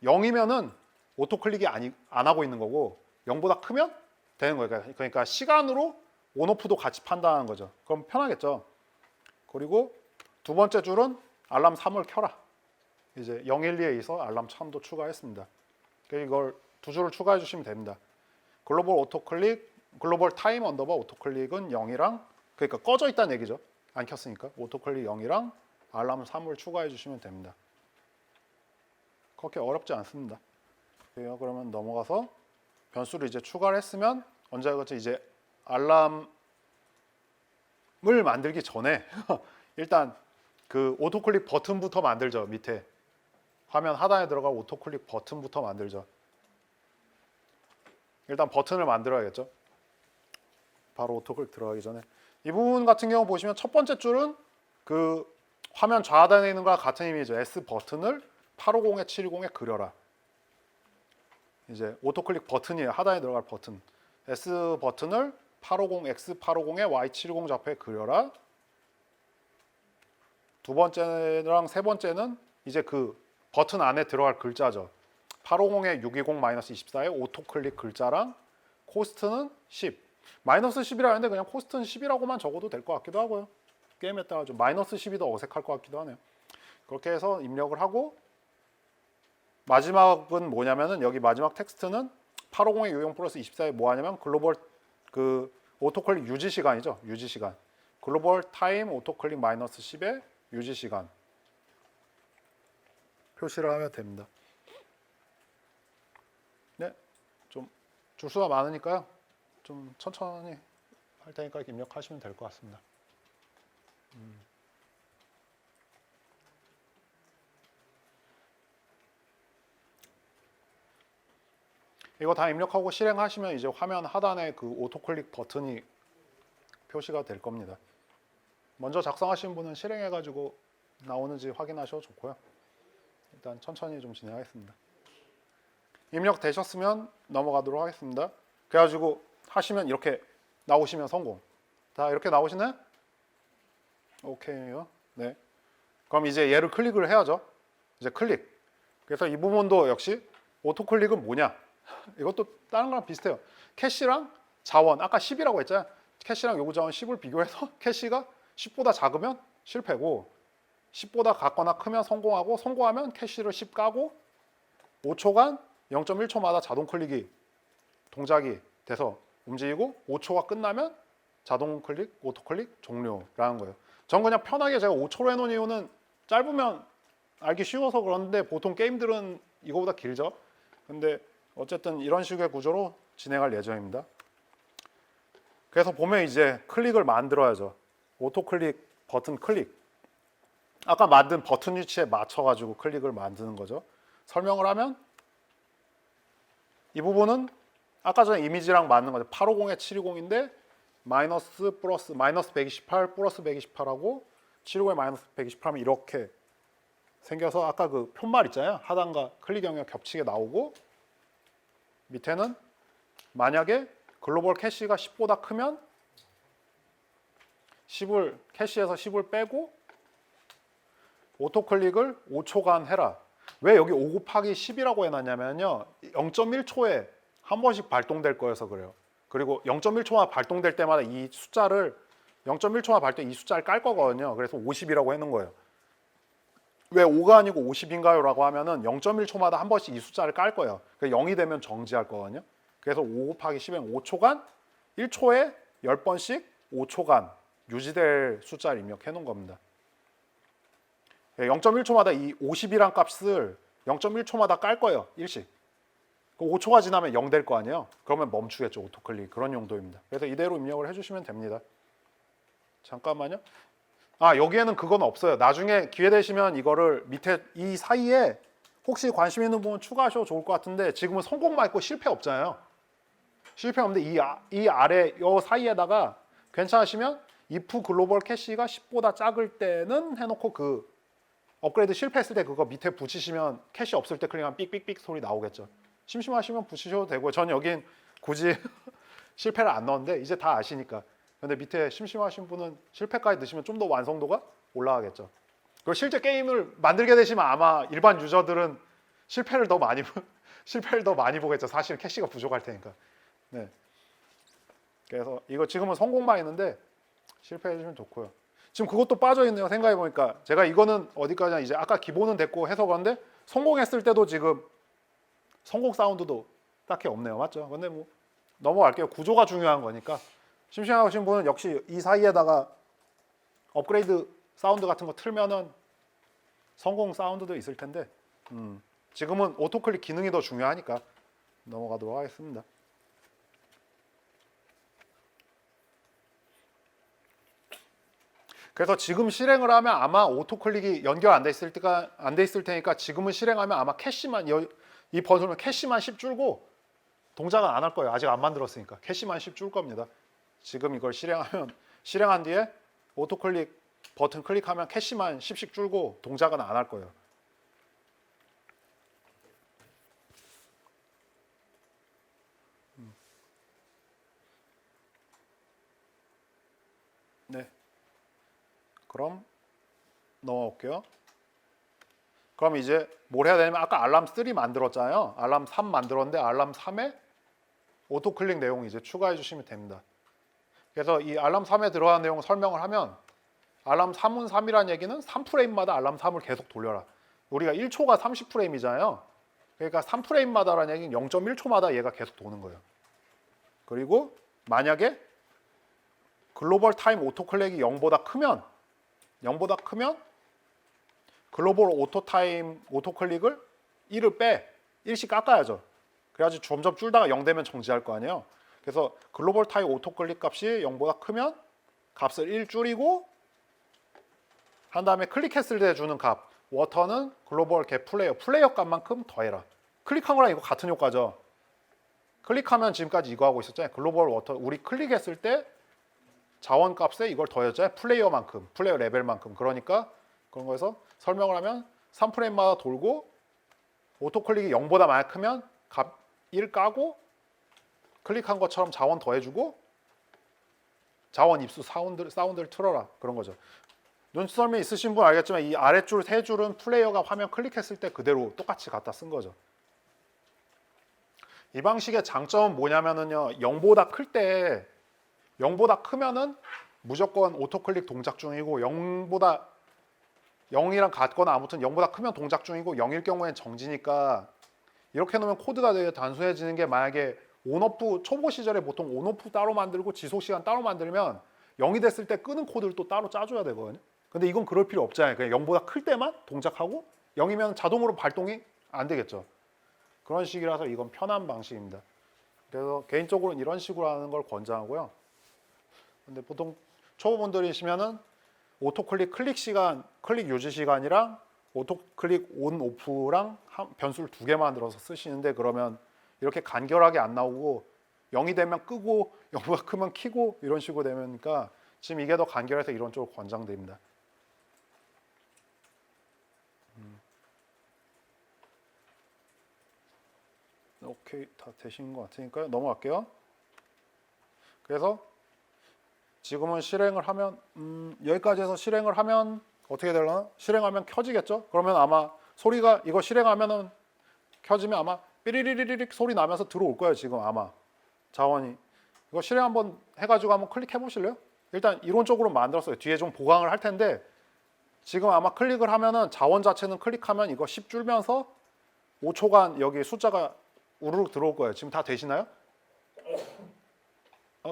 0이면은 오토 클릭이 안 하고 있는 거고 0보다 크면 되는 거예요. 그러니까 시간으로 온오프도 같이 판단하는 거죠. 그럼 편하겠죠. 그리고 두 번째 줄은 알람 3을 켜라. 이제 012에 있어 알람 3도 추가했습니다. 이걸 두 줄을 추가해 주시면 됩니다. 글로벌 오토 클릭, 글로벌 타임 언더바 오토 클릭은 0이랑 그러니까 꺼져 있다는 얘기죠. 안 켰으니까 오토 클릭 0이랑 알람 3을 추가해 주시면 됩니다. 그렇게 어렵지 않습니다. 그러면 넘어가서 변수를 이제 추가를 했으면 언제 하겠죠? 이제 알람을 만들기 전에 일단 그 오토클릭 버튼부터 만들죠. 밑에 화면 하단에 들어갈 오토클릭 버튼부터 만들죠. 일단 버튼을 만들어야겠죠. 바로 오토클릭 들어가기 전에 이 부분 같은 경우 보시면 첫 번째 줄은 그 화면 좌하단에 있는 거랑 같은 의미죠. S 버튼을 850에 720에 그려라. 이제 오토클릭 버튼이에요. 하단에 들어갈 버튼. S 버튼을 850 X 850에 Y 720 좌표에 그려라. 두 번째랑 세 번째는 이제 그 버튼 안에 들어갈 글자죠. 850에 620-24의 오토클릭 글자랑 코스트는 10. 마이너스 10이라 하는데 그냥 코스트는 10이라고만 적어도 될 것 같기도 하고요. 게임에 따라 좀 마이너스 10이 더 어색할 것 같기도 하네요. 그렇게 해서 입력을 하고 마지막은 뭐냐면은 여기 마지막 텍스트는 850에 60 플러스 24에 뭐 하냐면 글로벌 그 오토클릭 유지 시간이죠. 유지 시간. 글로벌 타임 오토클릭 마이너스 10의 유지 시간 표시를 하면 됩니다. 네, 좀 줄수가 많으니까요. 좀 천천히 할 테니까 입력하시면 될 것 같습니다. 이거 다 입력하고 실행하시면 이제 화면 하단에 그 오토클릭 버튼이 표시가 될 겁니다. 먼저 작성하신 분은 실행해가지고 나오는지 확인하셔도 좋고요. 일단 천천히 좀 진행하겠습니다. 입력되셨으면 넘어가도록 하겠습니다. 그래가지고 하시면 이렇게 나오시면 성공. 다 이렇게 나오시나요? 오케이요. 네. 그럼 이제 얘를 클릭을 해야죠. 이제 클릭. 그래서 이 부분도 역시 오토클릭은 뭐냐? 이것도 다른 거랑 비슷해요. 캐시랑 자원, 아까 10이라고 했잖아요. 캐시랑 요구 자원 10을 비교해서 캐시가 10보다 작으면 실패고 10보다 같거나 크면 성공하고 성공하면 캐시를 10 까고 5초간 0.1초마다 자동 클릭이 동작이 돼서 움직이고 5초가 끝나면 자동 클릭, 오토 클릭 종료라는 거예요. 전 그냥 편하게 제가 5초로 해놓은 이유는 짧으면 알기 쉬워서 그런데 보통 게임들은 이거보다 길죠. 근데 어쨌든 이런 식의 구조로 진행할 예정입니다. 그래서 보면 이제 클릭을 만들어야죠. 오토 클릭, 버튼 클릭. 아까 만든 버튼 위치에 맞춰가지고 클릭을 만드는 거죠. 설명을 하면 이 부분은 아까 전에 이미지랑 맞는 거죠. 850에 720인데 마이너스 플러스 마이너스 128 플러스 128하고 750에 마이너스 128하면 이렇게 생겨서 아까 그 표말 있잖아요. 하단과 클릭 영역 겹치게 나오고 밑에는 만약에 글로벌 캐시가 10보다 크면 10을 캐시에서 10을 빼고 오토클릭을 5초간 해라. 왜 여기 5 곱하기 10이라고 해놨냐면요. 0.1초에 한 번씩 발동될 거여서 그래요. 그리고 0.1초만 발동될 때마다 이 숫자를 0.1초만 발동 이 숫자를 깔 거거든요. 그래서 50이라고 해놓은 거예요. 왜 5가 아니고 50인가요? 라고 하면은 0.1초마다 한 번씩 이 숫자를 깔 거예요. 0이 되면 정지할 거거든요. 그래서 5 곱하기 10은 5초간 1초에 10번씩 5초간 유지될 숫자를 입력해 놓은 겁니다. 0.1초마다 이 50이란 값을 0.1초마다 깔 거예요. 일씩. 5초가 지나면 0 될 거 아니에요. 그러면 멈추겠죠. 오토클릭. 그런 용도입니다. 그래서 이대로 입력을 해주시면 됩니다. 잠깐만요. 아, 여기에는 그건 없어요. 나중에 기회 되시면 이거를 밑에 이 사이에 혹시 관심 있는 부분 추가하셔도 좋을 것 같은데 지금은 성공만 있고 실패 없잖아요. 실패 없는데 이 아래 이 사이에다가 괜찮으시면 if 글로벌 캐시가 10보다 작을 때는 해놓고 그 업그레이드 실패했을 때 그거 밑에 붙이시면 캐시 없을 때 클릭하면 삑삑삑 소리 나오겠죠. 심심하시면 붙이셔도 되고요. 전 여긴 굳이 실패를 안 넣었는데 이제 다 아시니까. 근데 밑에 심심하신 분은 실패까지 넣으시면 좀 더 완성도가 올라가겠죠. 그 실제 게임을 만들게 되시면 아마 일반 유저들은 실패를 더 많이 보겠죠. 사실 캐시가 부족할 테니까. 네. 그래서 이거 지금은 성공만 했는데 실패해 주시면 좋고요. 지금 그것도 빠져 있네요. 생각해 보니까 제가 이거는 어디까지나 이제 아까 기본은 됐고 해서 그런데 성공했을 때도 지금 성공 사운드도 딱히 없네요. 맞죠? 근데 뭐 넘어갈게요. 구조가 중요한 거니까. 심심하신 분은 역시 이 사이에다가 업그레이드 사운드 같은 거 틀면은 성공 사운드도 있을 텐데 지금은 오토클릭 기능이 더 중요하니까 넘어가도록 하겠습니다. 그래서 지금 실행을 하면 아마 오토클릭이 연결 안 돼 있을 테니까 지금은 실행하면 아마 캐시만 이 번호는 캐시만 10 줄고 동작은 안 할 거예요. 아직 안 만들었으니까 캐시만 10 줄 겁니다. 지금 이걸 실행한 뒤에 오토클릭 버튼 클릭하면 캐시만 10씩 줄고 동작은 안 할 거예요. 네. 그럼 넘어올게요. 그럼 이제 뭘 해야 되냐면 아까 알람 3 만들었잖아요. 알람 3 만들었는데 알람 3에 오토클릭 내용 이제 추가해 주시면 됩니다. 그래서 이 알람 3에 들어가는 내용 설명을 하면 알람 3은 3이라는 얘기는 3프레임마다 알람 3을 계속 돌려라. 우리가 1초가 30프레임이잖아요. 그러니까 3프레임마다라는 얘기는 0.1초마다 얘가 계속 도는 거예요. 그리고 만약에 글로벌 타임 오토클릭이 0보다 크면 글로벌 오토 타임 오토클릭을 1을 빼 1씩 깎아야죠. 그래야지 점점 줄다가 0 되면 정지할 거 아니에요. 그래서 글로벌 타임 오토클릭 값이 0보다 크면 값을 1 줄이고 한 다음에 클릭했을 때 주는 값 워터는 글로벌 겟 플레이어 값만큼 더해라. 클릭한 거랑 이거 같은 효과죠. 클릭하면 지금까지 이거 하고 있었잖아요. 글로벌 워터 우리 클릭했을 때 자원 값에 이걸 더했잖아요. 플레이어 레벨만큼. 그러니까 그런 거에서 설명을 하면 3프레임마다 돌고 오토클릭이 0보다 많이 크면 값 1 까고 클릭한 것처럼 자원 더해주고 자원 입수 사운드를 틀어라. 그런 거죠. 눈치 설명 있으신 분 알겠지만 이 아래줄 세 줄은 플레이어가 화면 클릭했을 때 그대로 똑같이 갖다 쓴 거죠. 이 방식의 장점은 뭐냐면은요. 0보다 크면은 무조건 오토클릭 동작 중이고 0이랑 같거나 아무튼 0보다 크면 동작 중이고 0일 경우엔 정지니까 이렇게 놓으면 코드가 되게 단순해지는 게 만약에 온오프 초보 시절에 보통 온오프 따로 만들고 지속 시간 따로 만들면 0이 됐을 때 끄는 코드를 또 따로 짜줘야 되거든요. 근데 이건 그럴 필요 없잖아요. 그냥 0보다 클 때만 동작하고 0이면 자동으로 발동이 안 되겠죠. 그런 식이라서 이건 편한 방식입니다. 그래서 개인적으로는 이런 식으로 하는 걸 권장하고요. 근데 보통 초보분들이시면은 오토클릭 클릭 시간, 클릭 유지 시간이랑 오토클릭 온 오프랑 변수를 2개 만들어서 쓰시는데 그러면 이렇게 간결하게 안 나오고 0이 되면 끄고 0보다 크면 키고 이런 식으로 되니까 지금 이게 더 간결해서 이런 쪽으로 권장됩니다. 오케이 다 되신 것 같으니까 넘어갈게요. 그래서 지금은 실행을 하면 여기까지 해서 실행을 하면 어떻게 되려나? 실행하면 켜지겠죠? 그러면 아마 소리가 이거 실행하면은 켜지면 아마 삐리리리릭 소리 나면서 들어올 거예요. 지금 아마 자원이 이거 실행 한번 해가지고 한번 클릭해 보실래요? 일단 이론적으로 만들었어요. 뒤에 좀 보강을 할 텐데 지금 아마 클릭을 하면은 자원 자체는 클릭하면 이거 10 줄면서 5초간 여기 숫자가 우르륵 들어올 거예요. 지금 다 되시나요?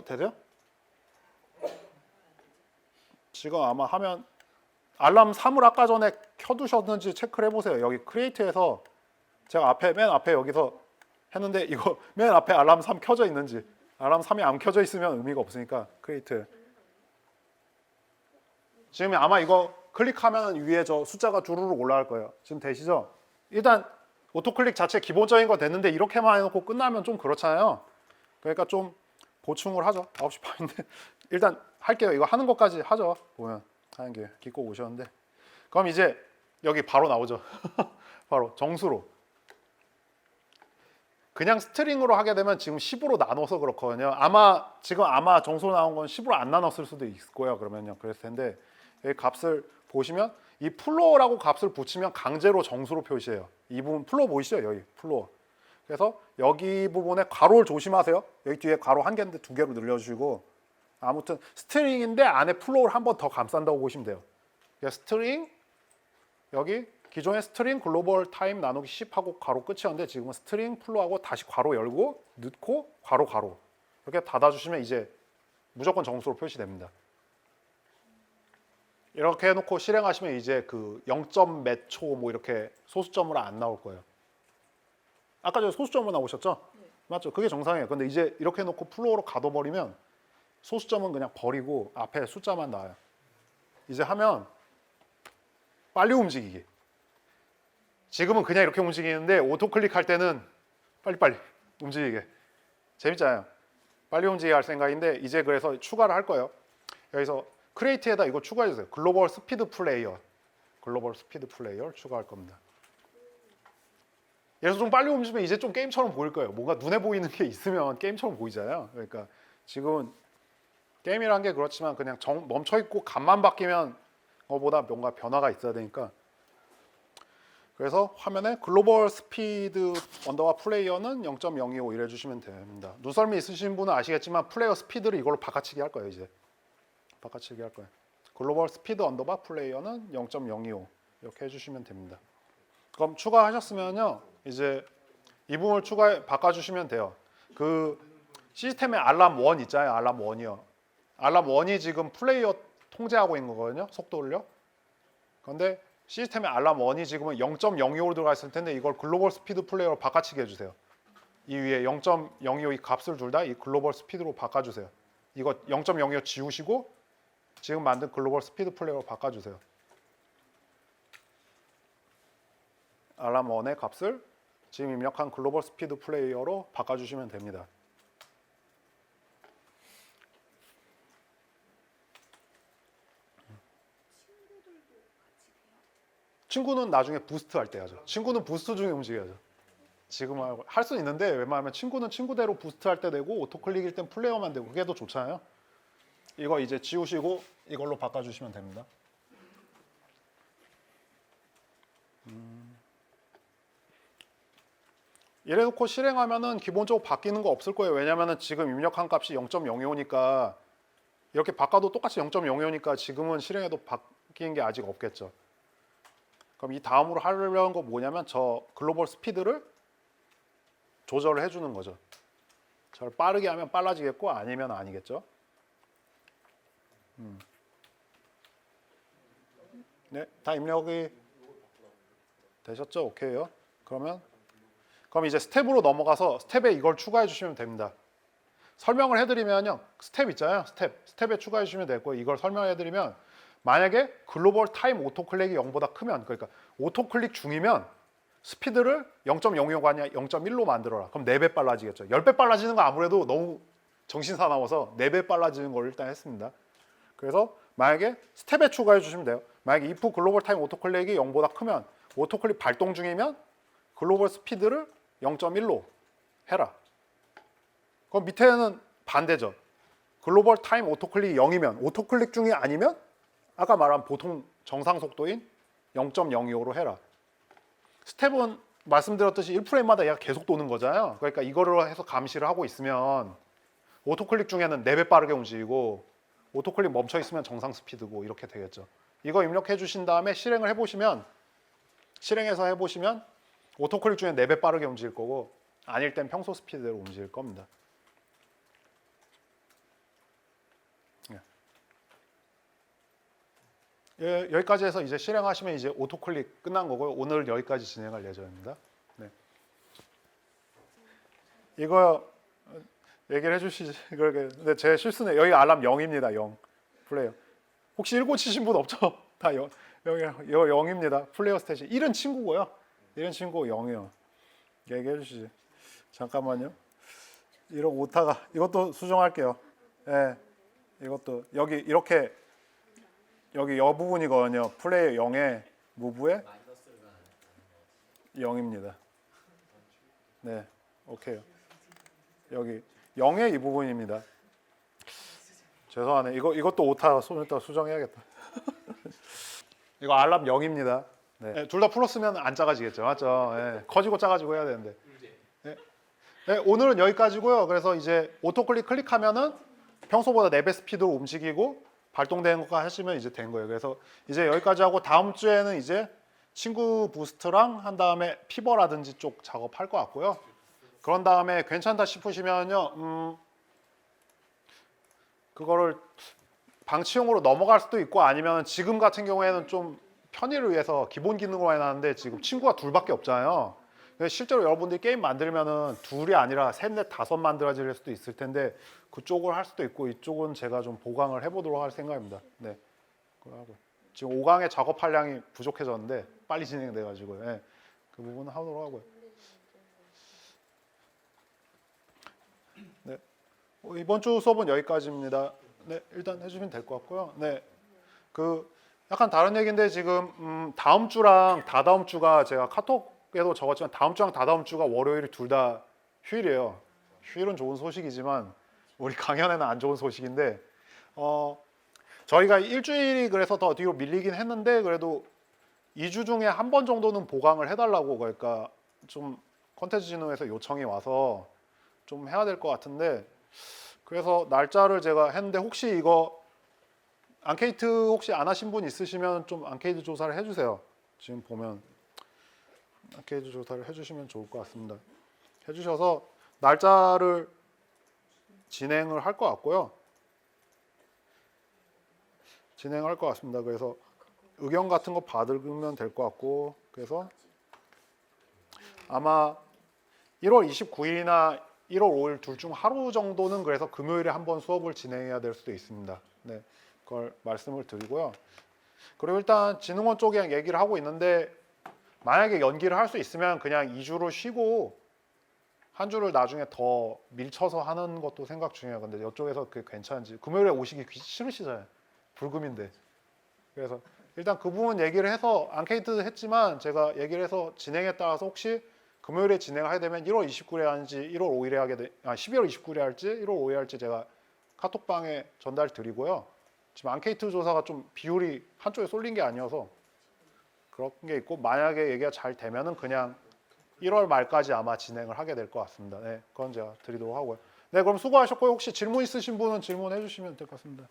되세요? 지금 아마 하면 알람 3을 아까 전에 켜두셨는지 체크를 해보세요. 여기 크리에이트에서 제가 맨 앞에 여기서 했는데 이거 맨 앞에 알람 3 켜져 있는지 알람 3이 안 켜져 있으면 의미가 없으니까 크리에이트 지금 아마 이거 클릭하면 위에 저 숫자가 주르륵 올라갈 거예요. 지금 되시죠? 일단 오토클릭 자체 기본적인 거 됐는데 이렇게만 해놓고 끝나면 좀 그렇잖아요. 그러니까 좀 보충을 하죠. 9시 반인데 일단 할게요. 이거 하는 것까지 하죠. 보면 하는 게 기껏 오셨는데 그럼 이제 여기 바로 나오죠. 바로 정수로 그냥 스트링으로 하게 되면 지금 10으로 나눠서 그렇거든요. 지금 정수로 나온 건 10으로 안 나눴을 수도 있을 거예요. 그러면요. 그랬을 텐데 여기 값을 보시면 이 플로어라고 값을 붙이면 강제로 정수로 표시해요. 이 부분 플로어 보이시죠? 여기 플로어. 그래서 여기 부분에 괄호를 조심하세요. 여기 뒤에 괄호 한 개인데 두 개로 늘려주시고 아무튼 스트링인데 안에 플로어를 한 번 더 감싼다고 보시면 돼요. 그러니까 스트링 여기 기존의 스트링 글로벌 타임 나누기 10하고 괄호 끝이었는데 지금은 스트링 플로어하고 다시 괄호 열고 넣고 괄호 괄호 이렇게 닫아주시면 이제 무조건 정수로 표시됩니다. 이렇게 해놓고 실행하시면 이제 그 0점 몇 초 뭐 이렇게 소수점으로 안 나올 거예요. 아까 전에 소수점으로 나오셨죠? 네. 맞죠? 그게 정상이에요. 근데 이제 이렇게 해놓고 플로어로 가둬버리면 소수점은 그냥 버리고 앞에 숫자만 나와요. 이제 하면 빨리 움직이기. 지금은 그냥 이렇게 움직이는데 오토 클릭할 때는 빨리빨리 움직이게. 재밌잖아요. 빨리 움직이게 할 생각인데 이제 그래서 추가를 할 거예요. 여기서 크리에이트에다 이거 추가해 주세요. 글로벌 스피드 플레이어. 글로벌 스피드 플레이어 추가할 겁니다. 그래서 좀 빨리 움직이면 이제 좀 게임처럼 보일 거예요. 뭔가 눈에 보이는 게 있으면 게임처럼 보이잖아요. 그러니까 지금은 게임이란 게 그렇지만 그냥 멈춰 있고 값만 바뀌면 그거보다 뭔가 변화가 있어야 되니까. 그래서 화면에 글로벌 스피드 언더바 플레이어는 0.025 이래 주시면 됩니다. 눈썰미 있으신 분은 아시겠지만 플레이어 스피드를 이걸로 바꿔치기 할 거예요. 이제 바꿔치기 할 거예요. 글로벌 스피드 언더바 플레이어는 0.025 이렇게 해주시면 됩니다. 그럼 추가하셨으면요, 이제 이 부분을 바꿔주시면 돼요. 그 시스템에 알람 1 있잖아요. 알람 1이요. 알람 1이 지금 플레이어 통제하고 있는 거거든요. 속도를요. 그런데 시스템에 알람 1이 지금은 0.025로 들어가 있을 텐데 이걸 글로벌 스피드 플레이어로 바꿔치기 해주세요. 이 위에 0.025 이 값을 둘 다 이 글로벌 스피드로 바꿔주세요. 이거 0.025 지우시고 지금 만든 글로벌 스피드 플레이어로 바꿔주세요. 알람 1의 값을 지금 입력한 글로벌 스피드 플레이어로 바꿔주시면 됩니다. 친구는 나중에 부스트 할 때 하죠. 친구는 부스트 중에 움직여야죠. 지금 할 수 있는데 웬만하면 친구는 친구대로 부스트 할 때 되고 오토클릭일 땐 플레이어만 되고 그게 더 좋잖아요. 이거 이제 지우시고 이걸로 바꿔주시면 됩니다. 이래놓고 실행하면은 기본적으로 바뀌는 거 없을 거예요. 왜냐면은 지금 입력한 값이 0.025니까 이렇게 바꿔도 똑같이 0.025니까 지금은 실행해도 바뀌는 게 아직 없겠죠. 그럼 이 다음으로 하려는 거 뭐냐면 저 글로벌 스피드를 조절을 해주는 거죠. 저를 빠르게 하면 빨라지겠고 아니면 아니겠죠. 네, 다 입력이 되셨죠? 오케이요. 그럼 이제 스텝으로 넘어가서 스텝에 이걸 추가해 주시면 됩니다. 설명을 해드리면요, 스텝 있잖아요. 스텝에 추가해 주시면 될 거예요. 이걸 설명해드리면 만약에 글로벌 타임 오토클릭이 0보다 크면, 그러니까 오토클릭 중이면 스피드를 0.025가 아니라 0.1로 만들어라. 그럼 4배 빨라지겠죠. 10배 빨라지는 거 아무래도 너무 정신사나워서 4배 빨라지는 걸 일단 했습니다. 그래서 만약에 스텝에 추가해 주시면 돼요. 만약에 if 글로벌 타임 오토클릭이 0보다 크면 오토클릭 발동 중이면 글로벌 스피드를 0.1로 해라. 그럼 밑에는 반대죠. 글로벌 타임 오토클릭이 0이면 오토클릭 중이 아니면 아까 말한 보통 정상 속도인 0.025로 해라. 스텝은 말씀드렸듯이 1프레임마다 얘가 계속 도는 거잖아요. 그러니까 이거를 해서 감시를 하고 있으면 오토클릭 중에는 4배 빠르게 움직이고 오토클릭 멈춰 있으면 정상 스피드고 이렇게 되겠죠. 이거 입력해 주신 다음에 실행을 해보시면 실행해서 해보시면 오토클릭 중에 4배 빠르게 움직일 거고 아닐 땐 평소 스피드대로 움직일 겁니다. 예, 여기까지 해서 이제 실행하시면 이제 오토클릭 끝난 거고요. 오늘 여기까지 진행할 예정입니다. 네. 이거 얘기를 해주시지. 근데 제 실수네. 여기 알람 0입니다. 0 플레이어. 혹시 1고 치신 분 없죠? 다 0. 여기 0입니다. 플레이어 스탯이 1은 친구고요. 1은 친구 0이요. 얘기해 주시지. 잠깐만요. 이런 오타가 이것도 수정할게요. 예. 이것도 여기 이렇게 여기 여 부분이거든요. 플레이어 0에 무브에 0입니다. 네, 오케이요. 여기 0의 이 부분입니다. 죄송하네. 이것도 오타 손을 따 수정해야겠다. 이거 알람 0입니다. 네. 둘 다 플러스면 안 작아지겠죠, 맞죠? 네. 커지고 작아지고 해야 되는데. 네. 네, 오늘은 여기까지고요. 그래서 이제 오토클릭 클릭하면은 평소보다 4배 스피드로 움직이고 발동되는 거 하시면 이제 된 거예요. 그래서 이제 여기까지 하고 다음 주에는 이제 친구 부스트랑 한 다음에 피버라든지 쪽 작업할 것 같고요. 그런 다음에 괜찮다 싶으시면요, 그거를 방치용으로 넘어갈 수도 있고 아니면 지금 같은 경우에는 좀 편의를 위해서 기본 기능으로 해놨는데 지금 친구가 둘밖에 없잖아요. 그래서 실제로 여러분들이 게임 만들면은 둘이 아니라 셋, 넷, 다섯 만들어질 수도 있을 텐데 그쪽을 할 수도 있고 이쪽은 제가 좀 보강을 해보도록 할 생각입니다. 네, 그러고 지금 5강의 작업 한량이 부족해졌는데 빨리 진행돼가지고 네, 그 부분은 하도록 하고요. 네, 이번 주 수업은 여기까지입니다. 네, 일단 해주시면 될 것 같고요. 네, 그 약간 다른 얘기인데 지금 다음 주랑 다다음 주가 제가 카톡에도 적었지만 다음 주랑 다다음 주가 월요일이 둘 다 휴일이에요. 휴일은 좋은 소식이지만 우리 강연에는 안 좋은 소식인데 저희가 일주일이 그래서 더 뒤로 밀리긴 했는데 그래도 2주 중에 한 번 정도는 보강을 해달라고 그러니까 좀 컨텐츠 진흥에서 요청이 와서 좀 해야 될 것 같은데 그래서 날짜를 제가 했는데 혹시 이거 앙케이트 혹시 안 하신 분 있으시면 좀 앙케이트 조사를 해주세요. 지금 보면 앙케이트 조사를 해주시면 좋을 것 같습니다. 해주셔서 날짜를 진행을 할 것 같고요. 진행할 것 같습니다. 그래서 의견 같은 거 받으면 될 것 같고 그래서 아마 1월 29일이나 1월 5일 둘 중 하루 정도는 그래서 금요일에 한번 수업을 진행해야 될 수도 있습니다. 네, 그걸 말씀을 드리고요. 그리고 일단 진흥원 쪽에 얘기를 하고 있는데 만약에 연기를 할 수 있으면 그냥 2주를 쉬고 한 주를 나중에 더 밀쳐서 하는 것도 생각 중이에요. 근데 이쪽에서 그게 괜찮은지 금요일에 오시기 싫으시잖아요. 불금인데. 그래서 일단 그 부분 얘기를 해서 앙케이트 했지만 제가 얘기를 해서 진행에 따라서 혹시 금요일에 진행하게 되면 1월 29일에 하는지 1월 5일에 하게 돼, 12월 29일에 할지 1월 5일에 할지 제가 카톡방에 전달 드리고요. 지금 앙케이트 조사가 좀 비율이 한쪽에 쏠린 게 아니어서 그런 게 있고 만약에 얘기가 잘 되면은 그냥 1월 말까지 아마 진행을 하게 될 것 같습니다. 네, 그건 제가 드리도록 하고요. 네, 그럼 수고하셨고요. 혹시 질문 있으신 분은 질문해 주시면 될 것 같습니다.